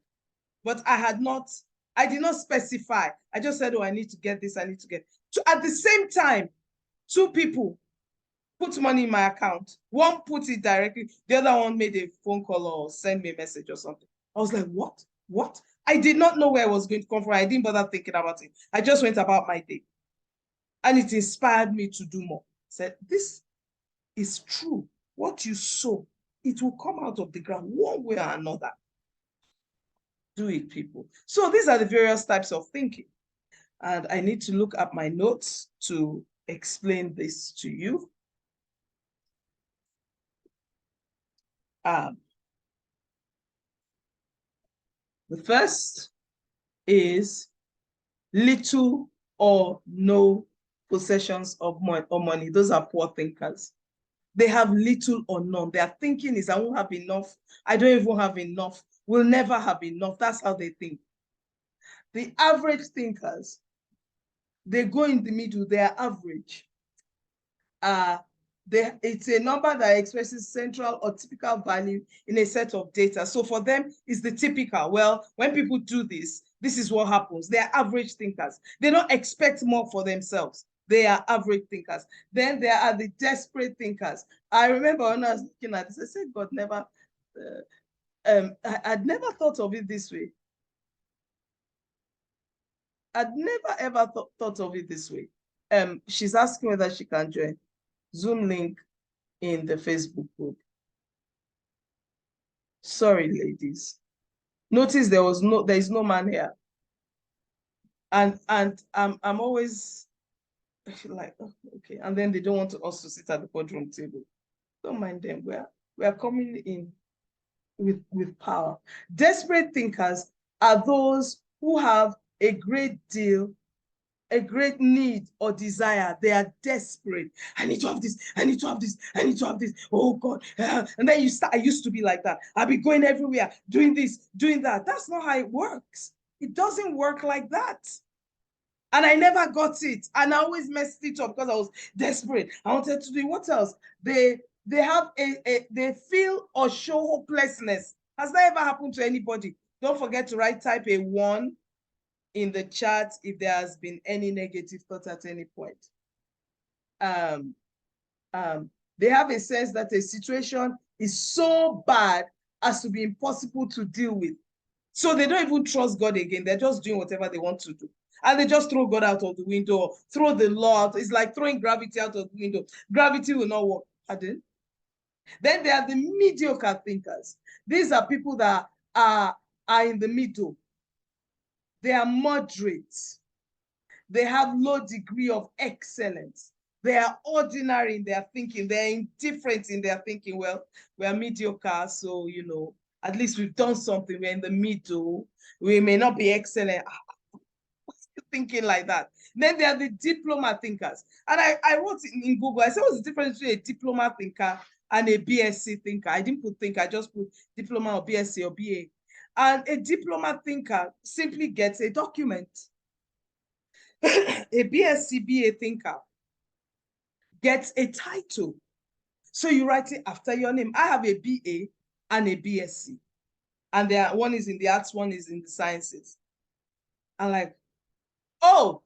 but I did not specify. I just said, oh, I need to get this, I need to get. So at the same time, two people put money in my account. One put it directly, the other one made a phone call or send me a message or something. I was like, what? What? I did not know where I was going to come from. I didn't bother thinking about it. I just went about my day. And it inspired me to do more. I said, this is true. What you sow, it will come out of the ground one way or another. Do it, people. So these are the various types of thinking. And I need to look at my notes to explain this to you. The first is little or no possessions of money. Those are poor thinkers. They have little or none. Their thinking is, I won't have enough. I don't even have enough. We'll never have enough. That's how they think. The average thinkers, they go in the middle. They are average. It's a number that expresses central or typical value in a set of data. So for them, it's the typical. Well, when people do this, this is what happens. They are average thinkers. They don't expect more for themselves. They are average thinkers. Then there are the desperate thinkers. I remember when I was looking at this, I said, God never, I'd never thought of it this way. I'd never ever thought of it this way. She's asking whether she can join. Zoom link in the Facebook group. Sorry, ladies. Notice there is no man here. And I'm always like, oh, okay. And then they don't want us to sit at the boardroom table. Don't mind them. We are coming in with power. Desperate thinkers are those who have a great need or desire. They are desperate. I need to have this. I need to have this. I need to have this. Oh God. And then I used to be like that. I'll be going everywhere, doing this, doing that. That's not how it works. It doesn't work like that. And I never got it. And I always messed it up because I was desperate. I wanted to do what else? They have they feel or show hopelessness. Has that ever happened to anybody? Don't forget to type a 1 in the chat if there has been any negative thought at any point. Um, they have a sense that a situation is so bad as to be impossible to deal with. So they don't even trust God again. They're just doing whatever they want to do. And they just throw God out of the window, throw the law out. It's like throwing gravity out of the window. Gravity will not work. Pardon? Then there are the mediocre thinkers. These are people that are in the middle. They are moderate. They have low degree of excellence. They are ordinary in their thinking. They're indifferent in their thinking. Well, we are mediocre, so, you know, at least we've done something. We're in the middle. We may not be excellent. Thinking like that. Then there are the diploma thinkers. And I wrote in Google, I said, what's the difference between a diploma thinker and a BSc thinker? I didn't put thinker, I just put diploma or BSc or BA. And a diploma thinker simply gets a document. A BSc BA thinker gets a title. So you write it after your name. I have a BA and a BSc. And one is in the arts, one is in the sciences. I'm like, oh,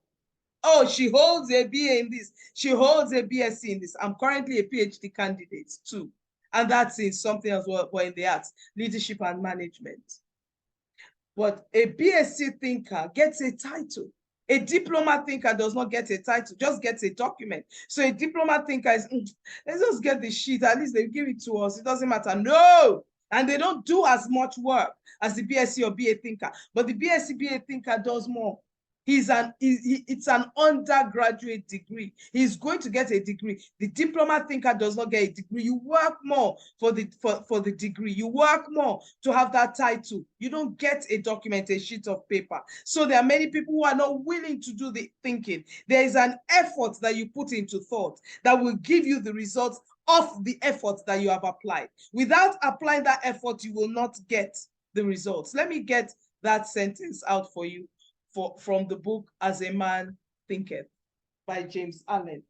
she holds a BA in this. She holds a BSc in this. I'm currently a PhD candidate too. And that's in something as well, but in the arts, leadership and management. But a BSc thinker gets a title. A diploma thinker does not get a title, just gets a document. So a diploma thinker is, let's just get the sheet. At least they give it to us. It doesn't matter. No. And they don't do as much work as the BSc or BA thinker. But the BSc BA thinker does more. It's an undergraduate degree. He's going to get a degree. The diploma thinker does not get a degree. You work more for the degree. You work more to have that title. You don't get a document, a sheet of paper. So there are many people who are not willing to do the thinking. There is an effort that you put into thought that will give you the results of the effort that you have applied. Without applying that effort, you will not get the results. Let me get that sentence out for you. From the book As a Man Thinketh by James Allen.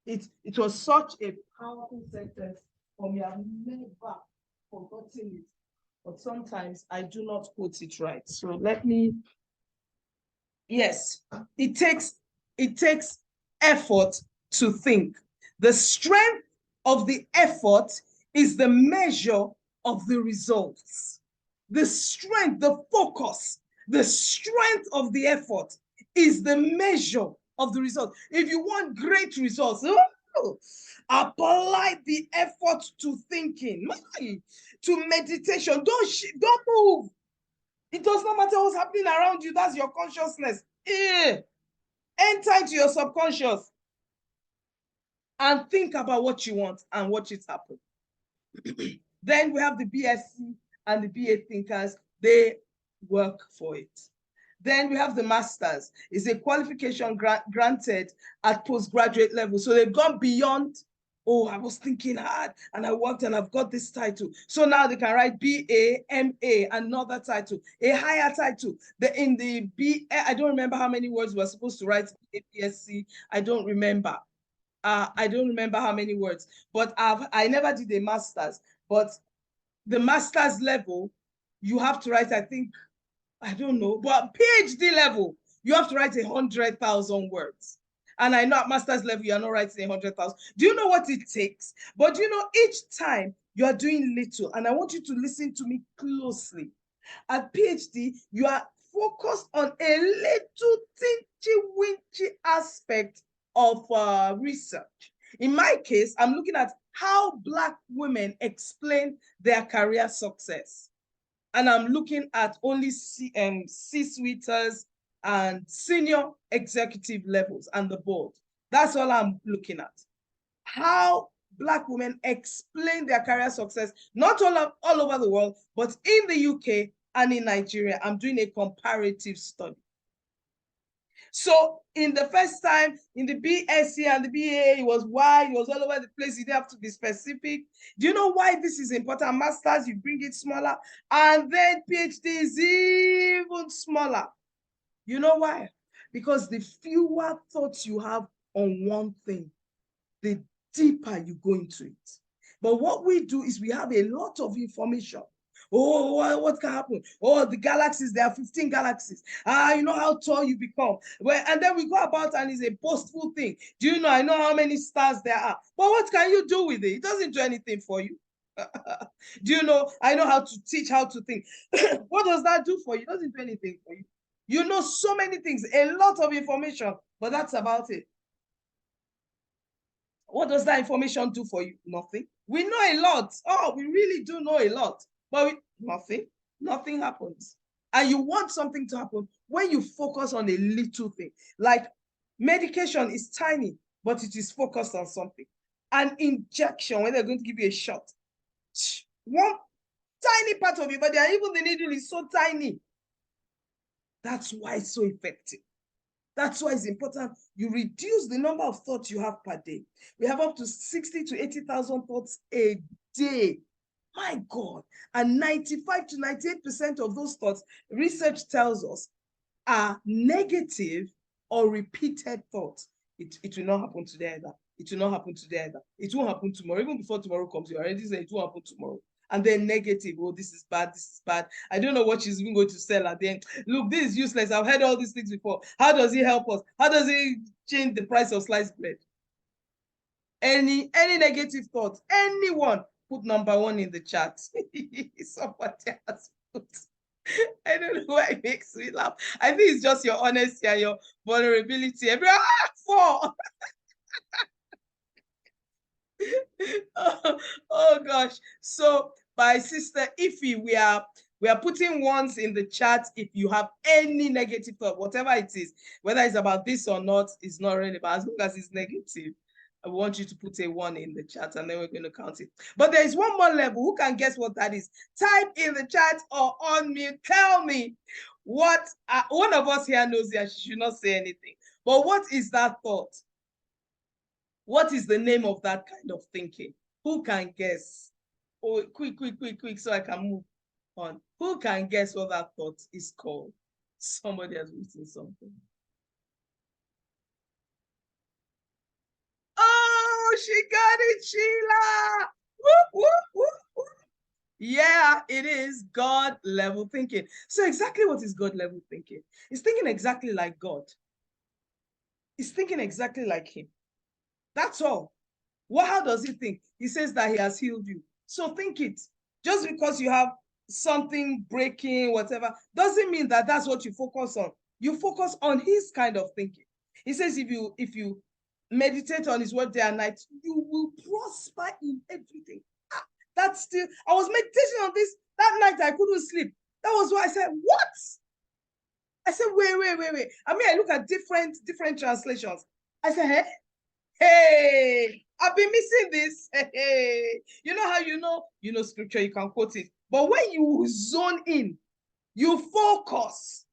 It was such a powerful sentence for me. I've never forgotten it, but sometimes I do not quote it right. So let me, yes, it takes effort to think. The strength of the effort is the measure of the results. The strength, the focus, the strength of the effort is the measure of the result. If you want great results, apply the effort to thinking, to meditation. Don't move. It does not matter what's happening around you. That's your consciousness. Enter into your subconscious and think about what you want and watch it happen. Then we have the BSc and the BA thinkers. They work for it. Then we have the masters. It's a qualification granted at postgraduate level. So they've gone beyond, oh, I was thinking hard and I worked and I've got this title. So now they can write BA, MA, another title, a higher title. In the BA, I don't remember how many words we're supposed to write BSc. I don't remember. I don't remember how many words, but I never did a master's. But the master's level, you have to write, I think, I don't know, but PhD level, you have to write 100,000 words. And I know at master's level, you're not writing 100,000. Do you know what it takes? But you know, each time you are doing little, and I want you to listen to me closely. At PhD, you are focused on a little tinchy-winchy aspect of research. In my case, I'm looking at how Black women explain their career success. And I'm looking at only C-suiters and senior executive levels and the board. That's all I'm looking at. How Black women explain their career success, not all over the world, but in the UK and in Nigeria. I'm doing a comparative study. So in the first time, in the BSc and the BA, it was wide, it was all over the place. You didn't have to be specific. Do you know why this is important? Masters, you bring it smaller. And then PhD is even smaller. You know why? Because the fewer thoughts you have on one thing, the deeper you go into it. But what we do is we have a lot of information. Oh, what can happen? Oh, the galaxies, there are 15 galaxies. You know how tall you become. Well, and then we go about and it's a boastful thing. Do you know, I know how many stars there are. But what can you do with it? It doesn't do anything for you. Do you know, I know how to teach how to think. What does that do for you? It doesn't do anything for you. You know so many things, a lot of information, but that's about it. What does that information do for you? Nothing. We know a lot. Oh, we really do know a lot, but nothing happens. And you want something to happen when you focus on a little thing. Like medication is tiny, but it is focused on something. An injection, when they're going to give you a shot, one tiny part of your body, and even the needle is so tiny. That's why it's so effective. That's why it's important you reduce the number of thoughts you have per day. We have up to 60 to 80,000 thoughts a day. My God. And 95 to 98% of those thoughts, research tells us, are negative or repeated thoughts. It will not happen today either. It will not happen today either. It won't happen tomorrow. Even before tomorrow comes, you already say it won't happen tomorrow. And then negative, oh, this is bad, this is bad. I don't know what she's even going to sell at the end. Look, this is useless. I've heard all these things before. How does it help us? How does it change the price of sliced bread? Any negative thoughts, anyone, put number 1 in the chat. Somebody has put. I don't know why it makes me laugh. I think it's just your honesty and your vulnerability. Everyone, 4. Oh gosh. So my sister Ify, we are putting ones in the chat if you have any negative thought, whatever it is, whether it's about this or not, it's not really, but as long as it's negative, I want you to put a 1 in the chat and then we're going to count it. But there is one more level. Who can guess what that is? Type in the chat or on mute. Tell me what, one of us here knows that she should not say anything. But what is that thought? What is the name of that kind of thinking? Who can guess? Oh, quick, so I can move on. Who can guess what that thought is called? Somebody has written something. Oh, she got it, Sheila. Woo, woo, woo, woo. Yeah, it is God level thinking. So exactly what is God level thinking? It's thinking exactly like God. It's thinking exactly like him. That's all. Well, how does he think? He says that he has healed you. So think it. Just because you have something breaking, whatever, doesn't mean that that's what you focus on. You focus on his kind of thinking. He says if you meditate on his word day and night, you will prosper in everything. That's still, I was meditating on this that night. I couldn't sleep. That was why I said, what? I said, wait. I mean, I look at different translations. I said, hey, hey, I've been missing this. Hey, you know how you know scripture, you can quote it. But when you zone in, you focus,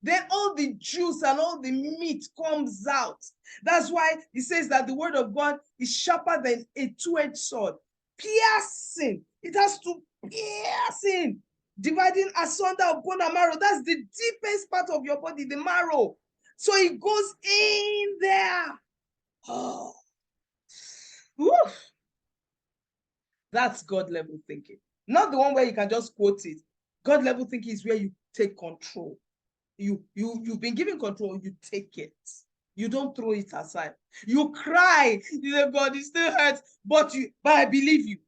then all the juice and all the meat comes out. That's why he says that the word of God is sharper than a two-edged sword, piercing. It has to pierce in, dividing asunder of bone and marrow. That's the deepest part of your body, the marrow. So it goes in there. Oh, woof. That's God level thinking. Not the one where you can just quote it. God level thinking is where you take control. You've been given control, you take it. You don't throw it aside. You cry, you say, God, it still hurts, but I believe you.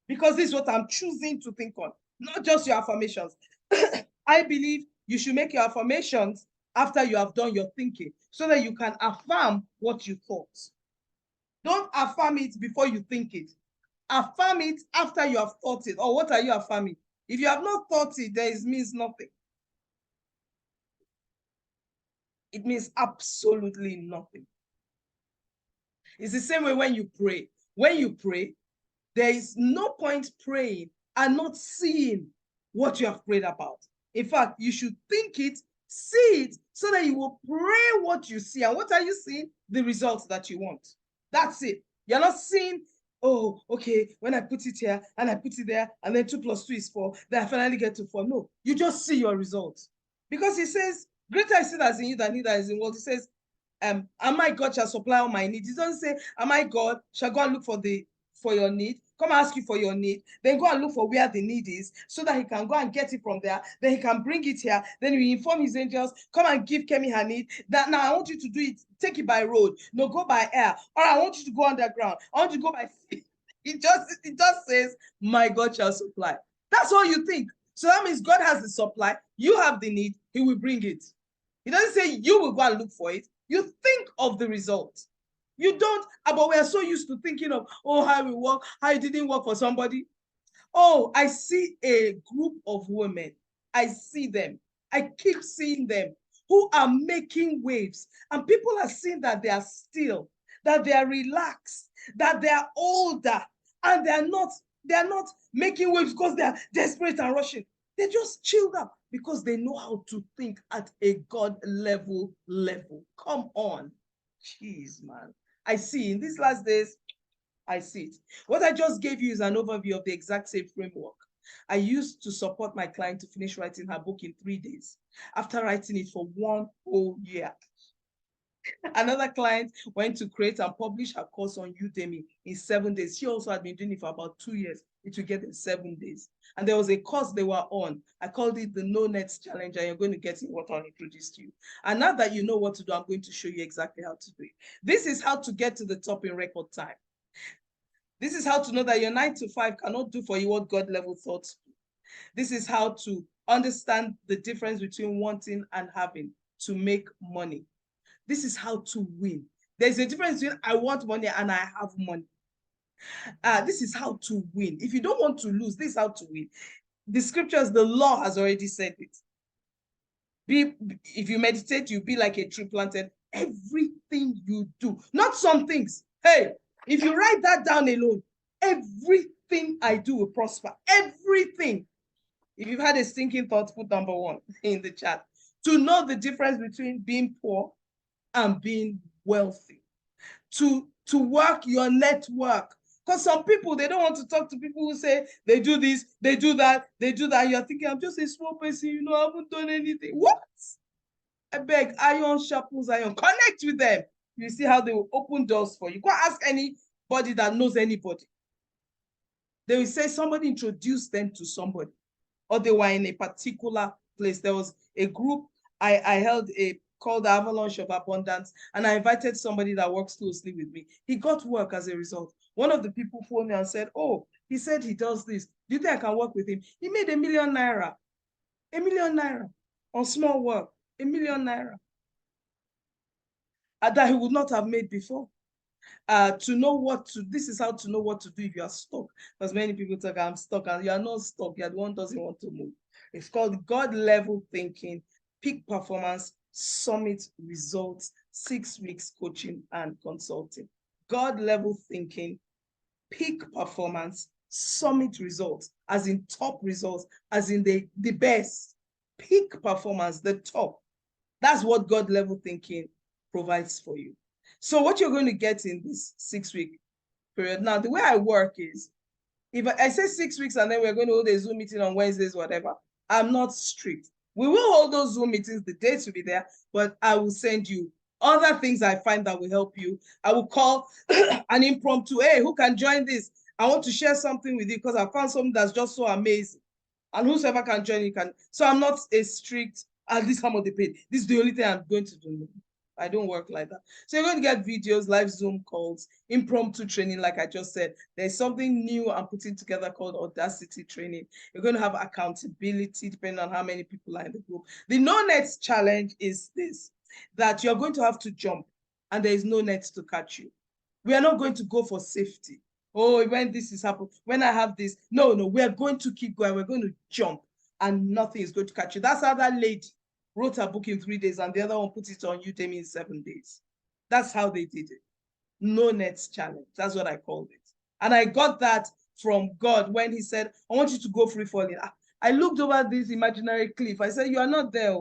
Because this is what I'm choosing to think on, not just your affirmations. I believe you should make your affirmations after you have done your thinking, so that you can affirm what you thought. Don't affirm it before you think it. Affirm it after you have thought it. Or what are you affirming? If you have not thought it, it means nothing. It means absolutely nothing. It's the same way when you pray. When you pray, there is no point praying and not seeing what you have prayed about. In fact, you should think it, see it, so that you will pray what you see. And what are you seeing? The results that you want. That's it. You're not seeing, oh, okay, when I put it here and I put it there, and then 2 + 2 is 4, then I finally get to 4. No, you just see your results. Because he says, Greater is he that is in you than he that is in the world. He says, am I God shall supply all my needs. He doesn't say, am I God shall go and look for your need, come and ask you for your need, then go and look for where the need is so that he can go and get it from there, then he can bring it here, then he inform his angels, come and give Kemi her need, that now I want you to do it, take it by road, no, go by air, or I want you to go underground, I want you to go by sea. It just says, my God shall supply. That's all you think. So that means God has the supply, you have the need, he will bring it. He doesn't say you will go and look for it. You think of the result. You don't, but we are so used to thinking of, oh, how it work, how it didn't work for somebody. Oh, I see a group of women. I see them. I keep seeing them who are making waves. And people are seeing that they are still, that they are relaxed, that they are older, and they're not making waves because they are desperate and rushing. They just chilled out because they know how to think at a God level. Come on. Jeez, man. I see in these last days, I see it. What I just gave you is an overview of the exact same framework I used to support my client to finish writing her book in 3 days after writing it for 1 whole year. Another client went to create and publish her course on Udemy in 7 days. She also had been doing it for about 2 years. It will get in 7 days. And there was a course they were on. I called it the No Nets Challenge, and you're going to get in what I'll introduce to you. And now that you know what to do, I'm going to show you exactly how to do it. This is how to get to the top in record time. This is how to know that your 9 to 5 cannot do for you what God level thoughts do. This is how to understand the difference between wanting and having to make money. This is how to win. There's a difference between I want money and I have money. This is how to win. If you don't want to lose, this is how to win. The scriptures, the law has already said it. If you meditate, you'll be like a tree planted. Everything you do, not some things. Hey, if you write that down alone, everything I do will prosper. Everything. If you've had a stinking thought, put number 1 in the chat. To know the difference between being poor and being wealthy. To work your network. Because some people, they don't want to talk to people who say they do this, they do that, they do that. You're thinking, I'm just a small person, you know, I haven't done anything. What? I beg, iron sharpens iron. Connect with them. You see how they will open doors for you. Go ask anybody that knows anybody. They will say somebody introduced them to somebody, or they were in a particular place. There was a group I held called the Avalanche of Abundance, and I invited somebody that works closely with me. He got work as a result. One of the people phoned me and said, oh, he said he does this. Do you think I can work with him? He made ₦1 million. ₦1 million on small work. ₦1 million that he would not have made before. To know what to, this is how to know what to do if you are stuck. Because many people talk, I'm stuck, and you are not stuck. You're the one who doesn't want to move. It's called God level thinking, peak performance, summit results, 6 weeks coaching and consulting. God level thinking, peak performance, summit results, as in top results, as in the best. Peak performance, the top. That's what God level thinking provides for you. So what you're going to get in this 6-week period. Now, the way I work is, if I say 6 weeks and then we're going to hold a Zoom meeting on Wednesdays, whatever, I'm not strict. We will hold those Zoom meetings, the dates will be there, but I will send you other things I find that will help you. I will call an impromptu, hey, who can join this? I want to share something with you because I found something that's just so amazing. And whosoever can join, you can. So I'm not a strict, this is how much they paid. This is the only thing I'm going to do. I don't work like that. So you're going to get videos, live Zoom calls, impromptu training, like I just said. There's something new I'm putting together called Audacity training. You're going to have accountability depending on how many people are in the group. The no nets challenge is this, that you're going to have to jump and there is no net to catch you. We are not going to go for safety. Oh, when this is happening, when I have this, no, we are going to keep going. We're going to jump and nothing is going to catch you. That's how that lady wrote her book in 3 days and the other one put it on Udemy in 7 days. That's how they did it. No nets challenge. That's what I called it. And I got that from God when he said, I want you to go free falling. I looked over this imaginary cliff. I said, you are not there.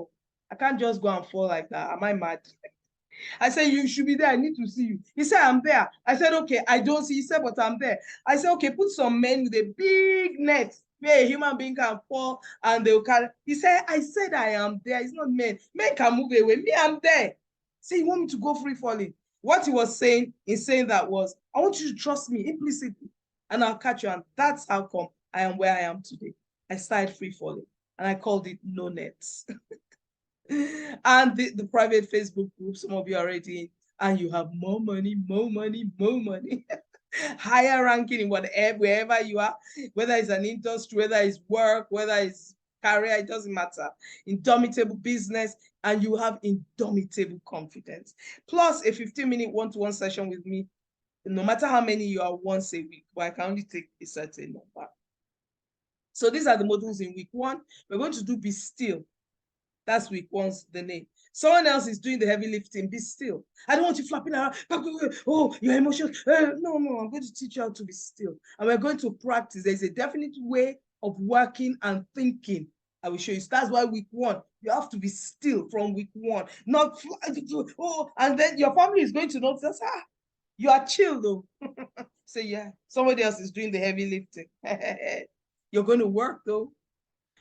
I can't just go and fall like that. Am I mad? I said, you should be there. I need to see you. He said, I'm there. I said, okay, I don't see. He said, but I'm there. I said, okay, put some men with a big net where a human being can fall and they'll carry. He said, I said I am there. It's not men. Men can move away. Me, I'm there. Say, you want me to go free falling? What he was saying in saying that was, I want you to trust me implicitly and I'll catch you. And that's how come I am where I am today. I started free falling and I called it No Nets. And the private Facebook group, some of you are already in, and you have more money, more money, more money. Higher ranking in whatever, wherever you are, whether it's an industry, whether it's work, whether it's career, it doesn't matter. Indomitable business, and you have indomitable confidence. Plus a 15-minute one-to-one session with me, no matter how many you are once a week, but I can only take a certain number. So these are the modules in week 1. We're going to do Be Still. That's week 1's the name. Someone else is doing the heavy lifting. Be still. I don't want you flapping around. Oh, your emotions. No, I'm going to teach you how to be still. And we're going to practice. There's a definite way of working and thinking. I will show you. So that's why week 1, you have to be still from week 1. Not, and then your family is going to notice, you are chill though. Say, yeah, somebody else is doing the heavy lifting. You're going to work though.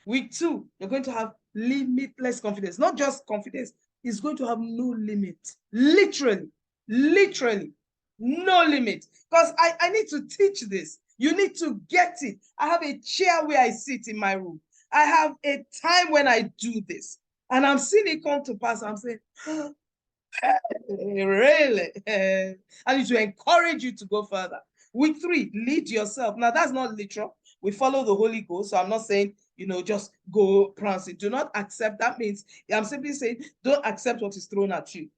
Week 2, you're going to have limitless confidence. Not just confidence, it's going to have no limit. Literally, no limit. Because I need to teach this. You need to get it. I have a chair where I sit in my room. I have a time when I do this. And I'm seeing it come to pass. I'm saying, really? I need to encourage you to go further. Week 3, lead yourself. Now, that's not literal. We follow the Holy Ghost. So I'm not saying, just go pronounce it. Do not accept. That means I'm simply saying, don't accept what is thrown at you.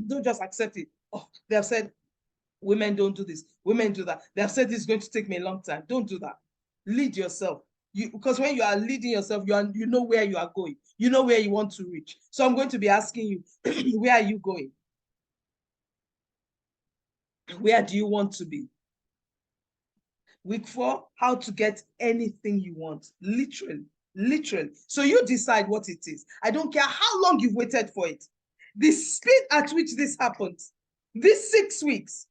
Don't just accept it. Oh, they have said, women don't do this. Women do that. They have said this is going to take me a long time. Don't do that. Lead yourself. Because when you are leading yourself, you know where you are going. You know where you want to reach. So I'm going to be asking you, where are you going? Where do you want to be? Week 4, how to get anything you want. Literally. So you decide what it is. I don't care how long you've waited for it. The speed at which this happens, these 6 weeks.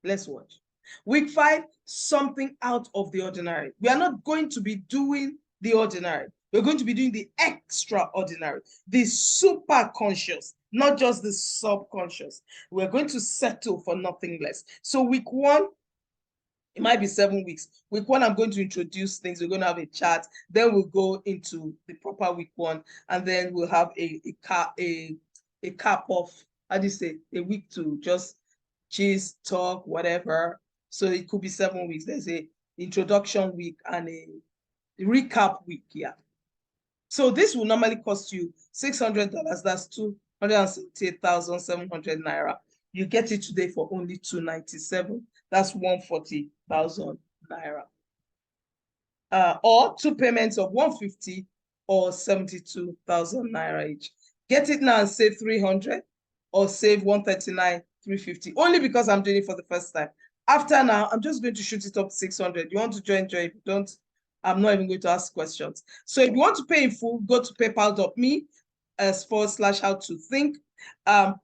Let's watch. Week 5, something out of the ordinary. We are not going to be doing the ordinary. We're going to be doing the extraordinary, the super conscious, not just the subconscious. We're going to settle for nothing less. So week 1, it might be 7 weeks. Week 1, I'm going to introduce things. We're going to have a chat. Then we'll go into the proper week 1, and then we'll have a cap off. How do you say? A week to just gist, talk, whatever. So it could be 7 weeks. There's a introduction week and a recap week. Yeah. So this will normally cost you $600. That's 278,700 naira. You get it today for only 297. That's 140,000 naira. Or 2 payments of 150 or 72,000 naira each. Get it now and save 300 or save 139,350. Only because I'm doing it for the first time. After now, I'm just going to shoot it up to 600. You want to join? If you don't, I'm not even going to ask questions. So if you want to pay in full, go to paypal.me/how2think.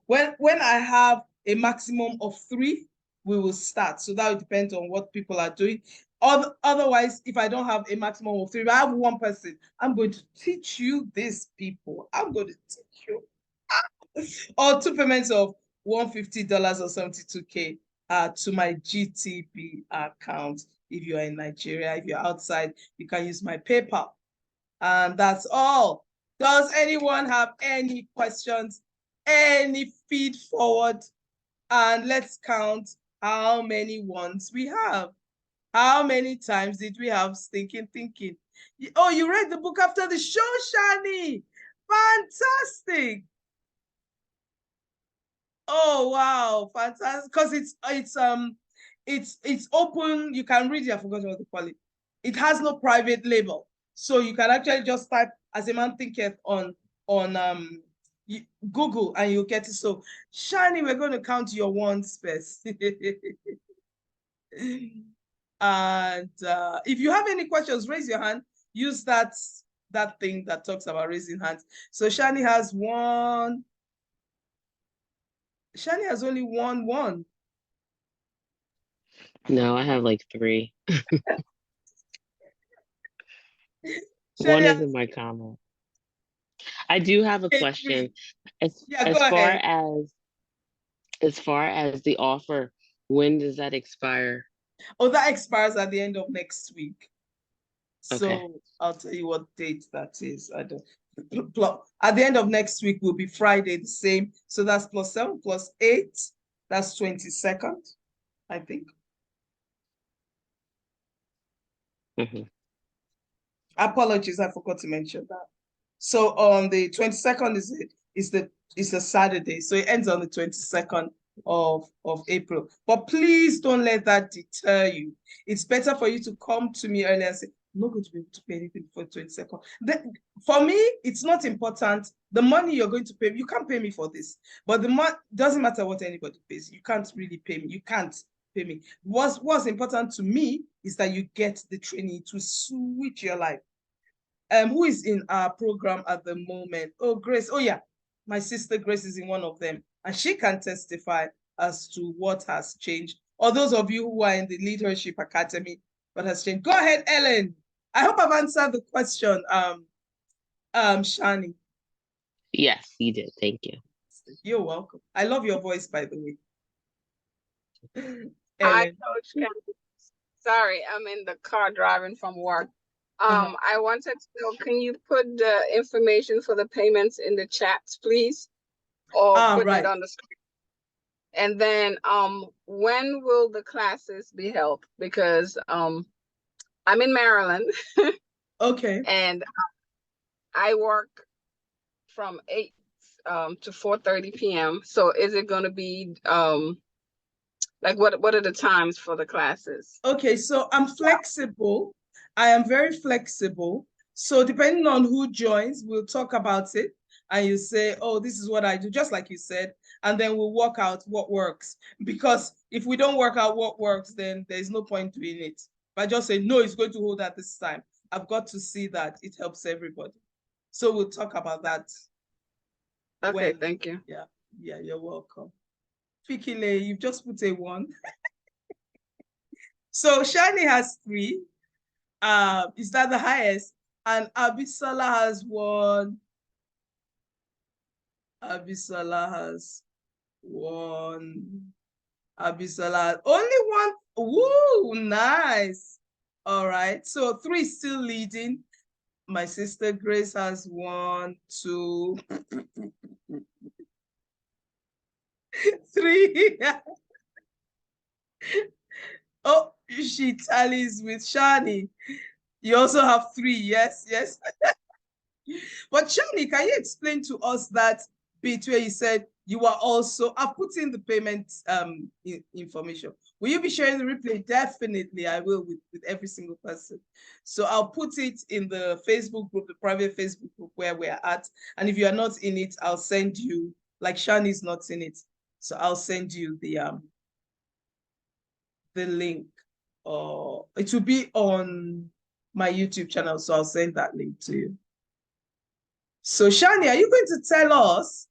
When I have a maximum of 3, we will start. So that will depend on what people are doing. Otherwise, if I don't have a maximum of 3, if I have 1 person, I'm going to teach you this, people. I'm going to teach you. Or 2 payments of $150 or 72K to my GTB account. If you're in Nigeria, if you're outside, you can use my PayPal. And that's all. Does anyone have any questions? Any feed forward? And let's count how many ones we have. How many times did we have thinking? Oh, you read the book after the show, Shani. Fantastic. Oh, wow. Fantastic. Because it's open. You can read it. I forgot what to call it. It has no private label. So you can actually just type "As a Man Thinketh" on Google and you'll get it. So, Shani, we're going to count your ones first. And if you have any questions, raise your hand. Use that thing that talks about raising hands. So Shani has one. Shani has only one. No, I have like 3. One Shania is in my comment. I do have a has question. three. As Yeah, go as far ahead. as the offer, when does that expire? Oh, that expires at the end of next week. Okay. So I'll tell you what date that is. I don't. At the end of next week will be Friday, the same. So that's +7 +8. That's 22nd, I think. Hmm. Apologies, I forgot to mention that. So on the 22nd is the Saturday. So it ends on the 22nd of April. But please don't let that deter you. It's better for you to come to me earlier and say, I'm not going to be able to pay anything before 22nd. For me, it's not important. The money you're going to pay, you can't pay me for this. But the money doesn't matter what anybody pays. You can't really pay me. You can't pay me. What's important to me is that you get the training to switch your life. Who is in our program at the moment? Oh, Grace. Oh, yeah. My sister Grace is in one of them, and she can testify as to what has changed. Or those of you who are in the Leadership Academy, what has changed. Go ahead, Ellen. I hope I've answered the question, Shani. Yes, you did. Thank you. You're welcome. I love your voice, by the way. Hi, Ellen. Coach Ken. Sorry, I'm in the car driving from work. I wanted to know, can you put the information for the payments in the chats, please? Or putting it Right. on the screen. And then when will the classes be held? Because I'm in Maryland Okay. and I work from 8 to 4:30 p.m. So is it going to be like what are the times for the classes? Okay, so I'm flexible. I am very flexible. So depending on who joins, we'll talk about it. And you say, oh, this is what I do, just like you said. And then we'll work out what works. Because if we don't work out what works, then there's no point doing it. If I just say, no, it's going to hold at this time, I've got to see that it helps everybody. So we'll talk about that. Okay, thank you. Yeah, you're welcome. Fikile, you've just put a 1. So Shani has 3. Is that the highest? And Abisola has 1. Abisola has 1. Abisola only 1. Woo, nice. All right. So 3 still leading. My sister Grace has 1, 2, 3. Oh, she tallies with Shani. You also have 3. Yes. But Shani, can you explain to us that bit where you said you are also, I've put in the payment information. Will you be sharing the replay? Definitely, I will with every single person. So I'll put it in the Facebook group, the private Facebook group where we're at. And if you are not in it, I'll send you, like Shani's not in it. So I'll send you the link. Or it will be on my YouTube channel. So I'll send that link to you. So Shani, are you going to tell us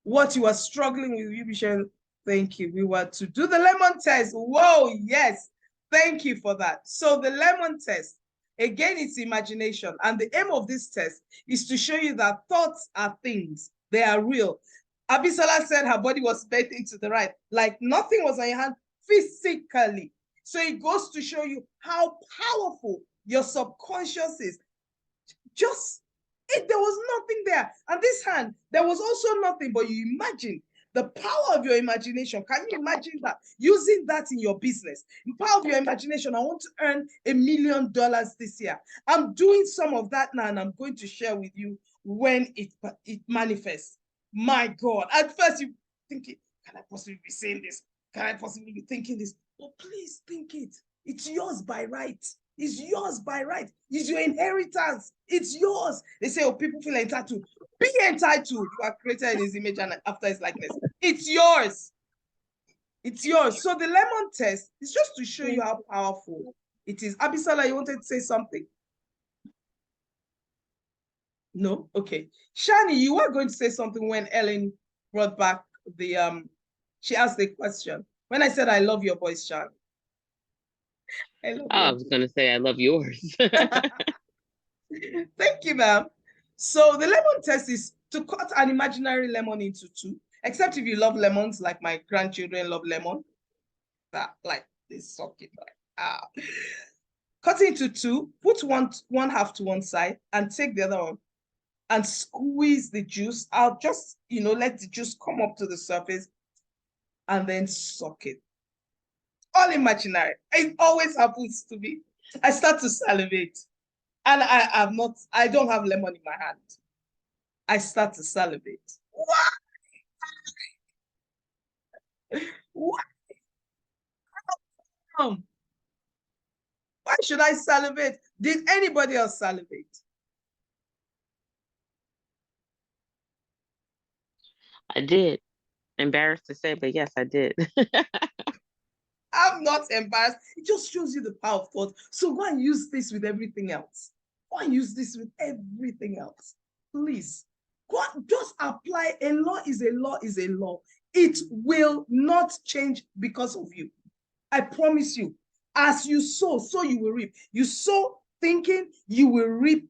what you are struggling with? You be sharing. Thank you. We were to do the lemon test. Whoa, yes. Thank you for that. So the lemon test, again, it's imagination. And the aim of this test is to show you that thoughts are things. They are real. Abisola said her body was bending to the right, like nothing was on your hand physically. So it goes to show you how powerful your subconscious is. Just there was nothing there. And this hand, there was also nothing, but you imagine the power of your imagination. Can you imagine that? Using that in your business. The power of your imagination. I want to earn $1 million this year. I'm doing some of that now, and I'm going to share with you when it manifests. My God. At first, you think, can I possibly be saying this? Can I possibly be thinking this? Oh, please think it. It's yours by right. It's yours by right. It's your inheritance. It's yours. They say, oh, people feel entitled. Be entitled. You are created in his image and after his likeness. It's yours. It's yours. So the lemon test is just to show you how powerful it is. Abisola, you wanted to say something? No? Okay. Shani, you were going to say something when Ellen brought back she asked the question. When I said, I love your voice, Shani. I love I was going to say, I love yours. Thank you, ma'am. So the lemon test is to cut an imaginary lemon into two, except if you love lemons, like my grandchildren love lemon. That like they suck it like ah. Cut it into two, put one half to one side, and take the other one and squeeze the juice out. Just let the juice come up to the surface and then suck it. All imaginary. It always happens to me. I start to salivate. And I don't have lemon in my hand. I start to salivate. Why? Why? Why should I salivate? Did anybody else salivate? I did. Embarrassed to say, but yes, I did. I'm not embarrassed. It just shows you the power of thought. So go and use this with everything else. Go and use this with everything else. Please. Go on, just apply. A law is a law is a law. It will not change because of you. I promise you. As you sow, so you will reap. You sow thinking, you will reap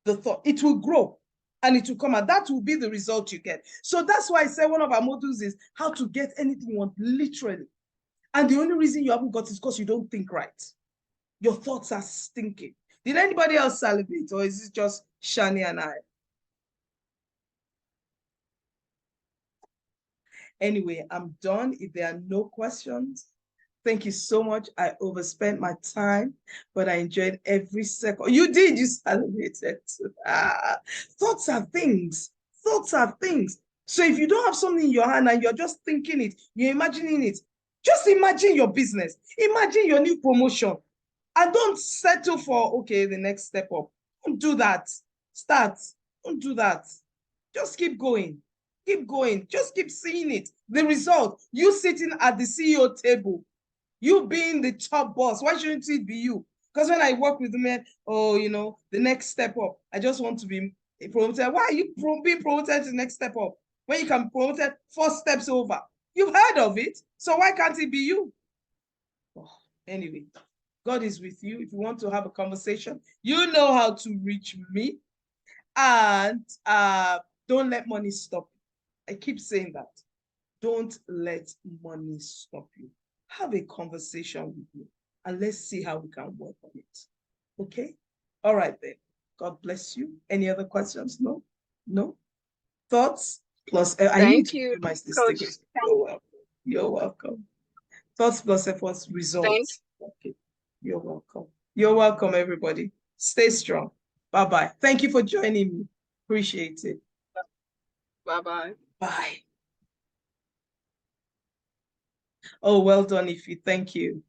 the thought. It will grow and it will come out. That will be the result you get. So that's why I say one of our modules is how to get anything you want, literally. And the only reason you haven't got it is because you don't think right. Your thoughts are stinking. Did anybody else salivate, or is it just Shani and I? Anyway, I'm done. If there are no questions, thank you so much. I overspent my time, but I enjoyed every second. You did, you celebrated. Thoughts are things. Thoughts are things. So if you don't have something in your hand and you're just thinking it, you're imagining it, just imagine your business. Imagine your new promotion. And don't settle for, okay, the next step up. Don't do that. Start. Don't do that. Just keep going. Keep going. Just keep seeing it. The result, you sitting at the CEO table, you being the top boss. Why shouldn't it be you? Because when I work with the men, oh, the next step up, I just want to be promoted. Why are you being promoted to the next step up when you can be promoted 4 steps over? You've heard of it. So why can't it be you? Oh, anyway, God is with you. If you want to have a conversation, you know how to reach me. And don't let money stop you. I keep saying that. Don't let money stop you. Have a conversation with me and let's see how we can work on it. Okay? All right then. God bless you. Any other questions? No? No? Thoughts? Plus, I need to you, do my Coach. statistics. You're welcome. You're welcome. Thoughts plus efforts results. Okay. You're welcome. You're welcome, everybody. Stay strong. Bye-bye. Thank you for joining me. Appreciate it. Bye-bye. Bye. Oh, well done, Ify. Thank you.